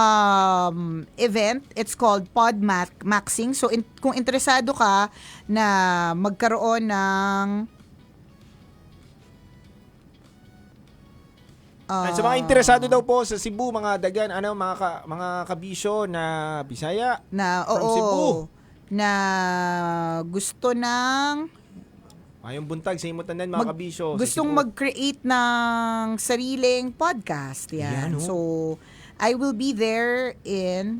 event. It's called Pod Maxing. So kung interesado ka na magkaroon ng Sa mga interesado daw po sa Cebu, mga dagan, mga kabisyo na Bisaya. From Cebu. Na gusto ng Mayong buntag sa imutan mga kabisyo. sa gustong Cebu. mag-create ng sariling podcast. Yan. Yan, oh. So, I will be there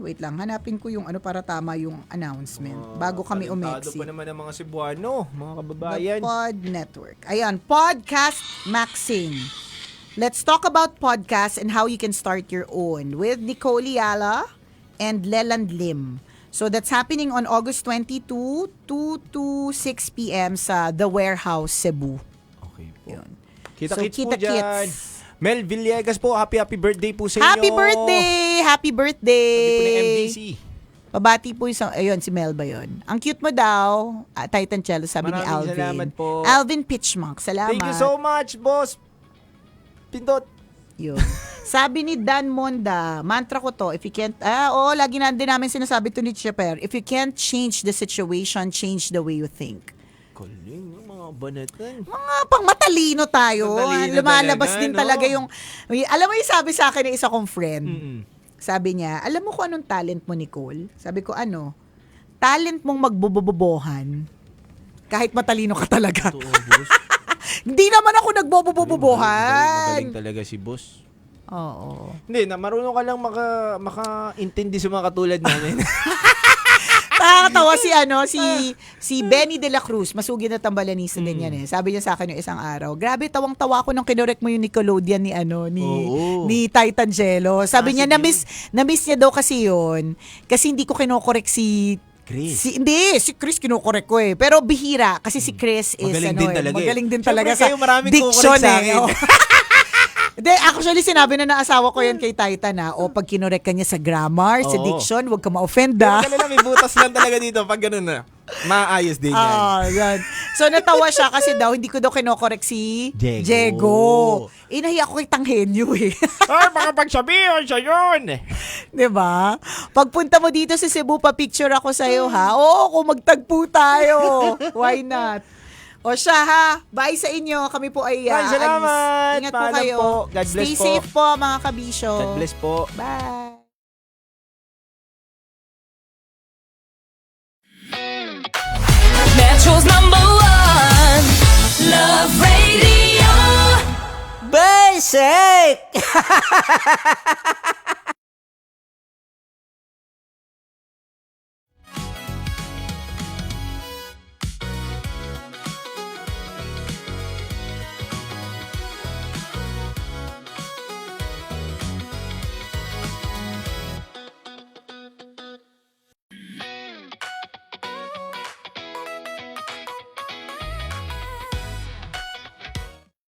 wait lang, hanapin ko yung para tama yung announcement bago kami Talentado umexit. pa naman ang mga Cebuano, mga kababayan. The Pod Network. Ayan, Podcast Maxing. Let's talk about podcasts and how you can start your own with Nicole Yala and Leland Lim. So that's happening on August 22, 2 to 6 p.m. sa The Warehouse, Cebu. Okay po. Yun. Kita-kits So, po dyan. Mel Villegas po, happy birthday po sa inyo. Happy birthday! Happy birthday! Happy po ng MDC. Pabati po yung ayun, si Mel ba yun? Ang cute mo daw, Titan Cello, sabi ni Maraming Alvin. salamat po. Alvin Pitchmonk, salamat. Thank you so much, boss. Pindot. Yun. Sabi ni Dan Monda, mantra ko to, if you can't, lagi na din namin sinasabi to ni Chipper, if you can't change the situation, change the way you think. Galing, no, mga banatan. Mga pang matalino tayo. Matalino Lumalabas talaga, din no? talaga yung, alam mo yung sabi sa akin ng isa kong friend, Mm-mm. sabi niya, alam mo kung anong talent mo, Nicole? Sabi ko, talent mong magbobobobohan kahit matalino ka talaga. Totoo, boss. Hindi naman ako nagbobobobohan. Magaling talaga si boss. Oo. Hindi, marunong ka lang maka-intindi sa mga katulad namin. Nakakatawa si Benny de la Cruz, masugid na tambalanista din yan eh. Sabi niya sa akin yung isang araw, grabe tawang-tawa ako nung kinorek mo yung Nickelodeon Oo. ni Titan Jello. Sabi niya na-miss niya daw kasi yun kasi hindi ko kinokorek si Chris. Si Chris kinokorek ko eh. Pero bihira kasi si Chris is Magaling din talaga eh. talaga Siyempre, kayo maraming diction kukorek sa eh. akin. Oh. Hindi, actually, sinabi na ng asawa ko yan kay Titan pag kinorek ka niya sa grammar, sa Oo. diction, huwag ka ma-offend Pero kanila may butas lang talaga dito pag ganun na. Maayos din yan. Yan. So, natawa siya kasi daw, hindi ko daw kinokorek si Diego. Inahiya ko kay Tanghenyo eh. Ay, baka pagsabihan siya yun. Diba? Pagpunta mo dito sa Cebu, pa-picture ako sa'yo ha. Oo, kung magtagpo tayo. Why not? O siya ha, bye sa inyo. Kami po ay Maraming salamat. alis. Ingat po Paalam kayo. po. God bless Stay po. safe po mga kabisyo. God bless po. Bye. Metro's #1 Love Radio. Basic!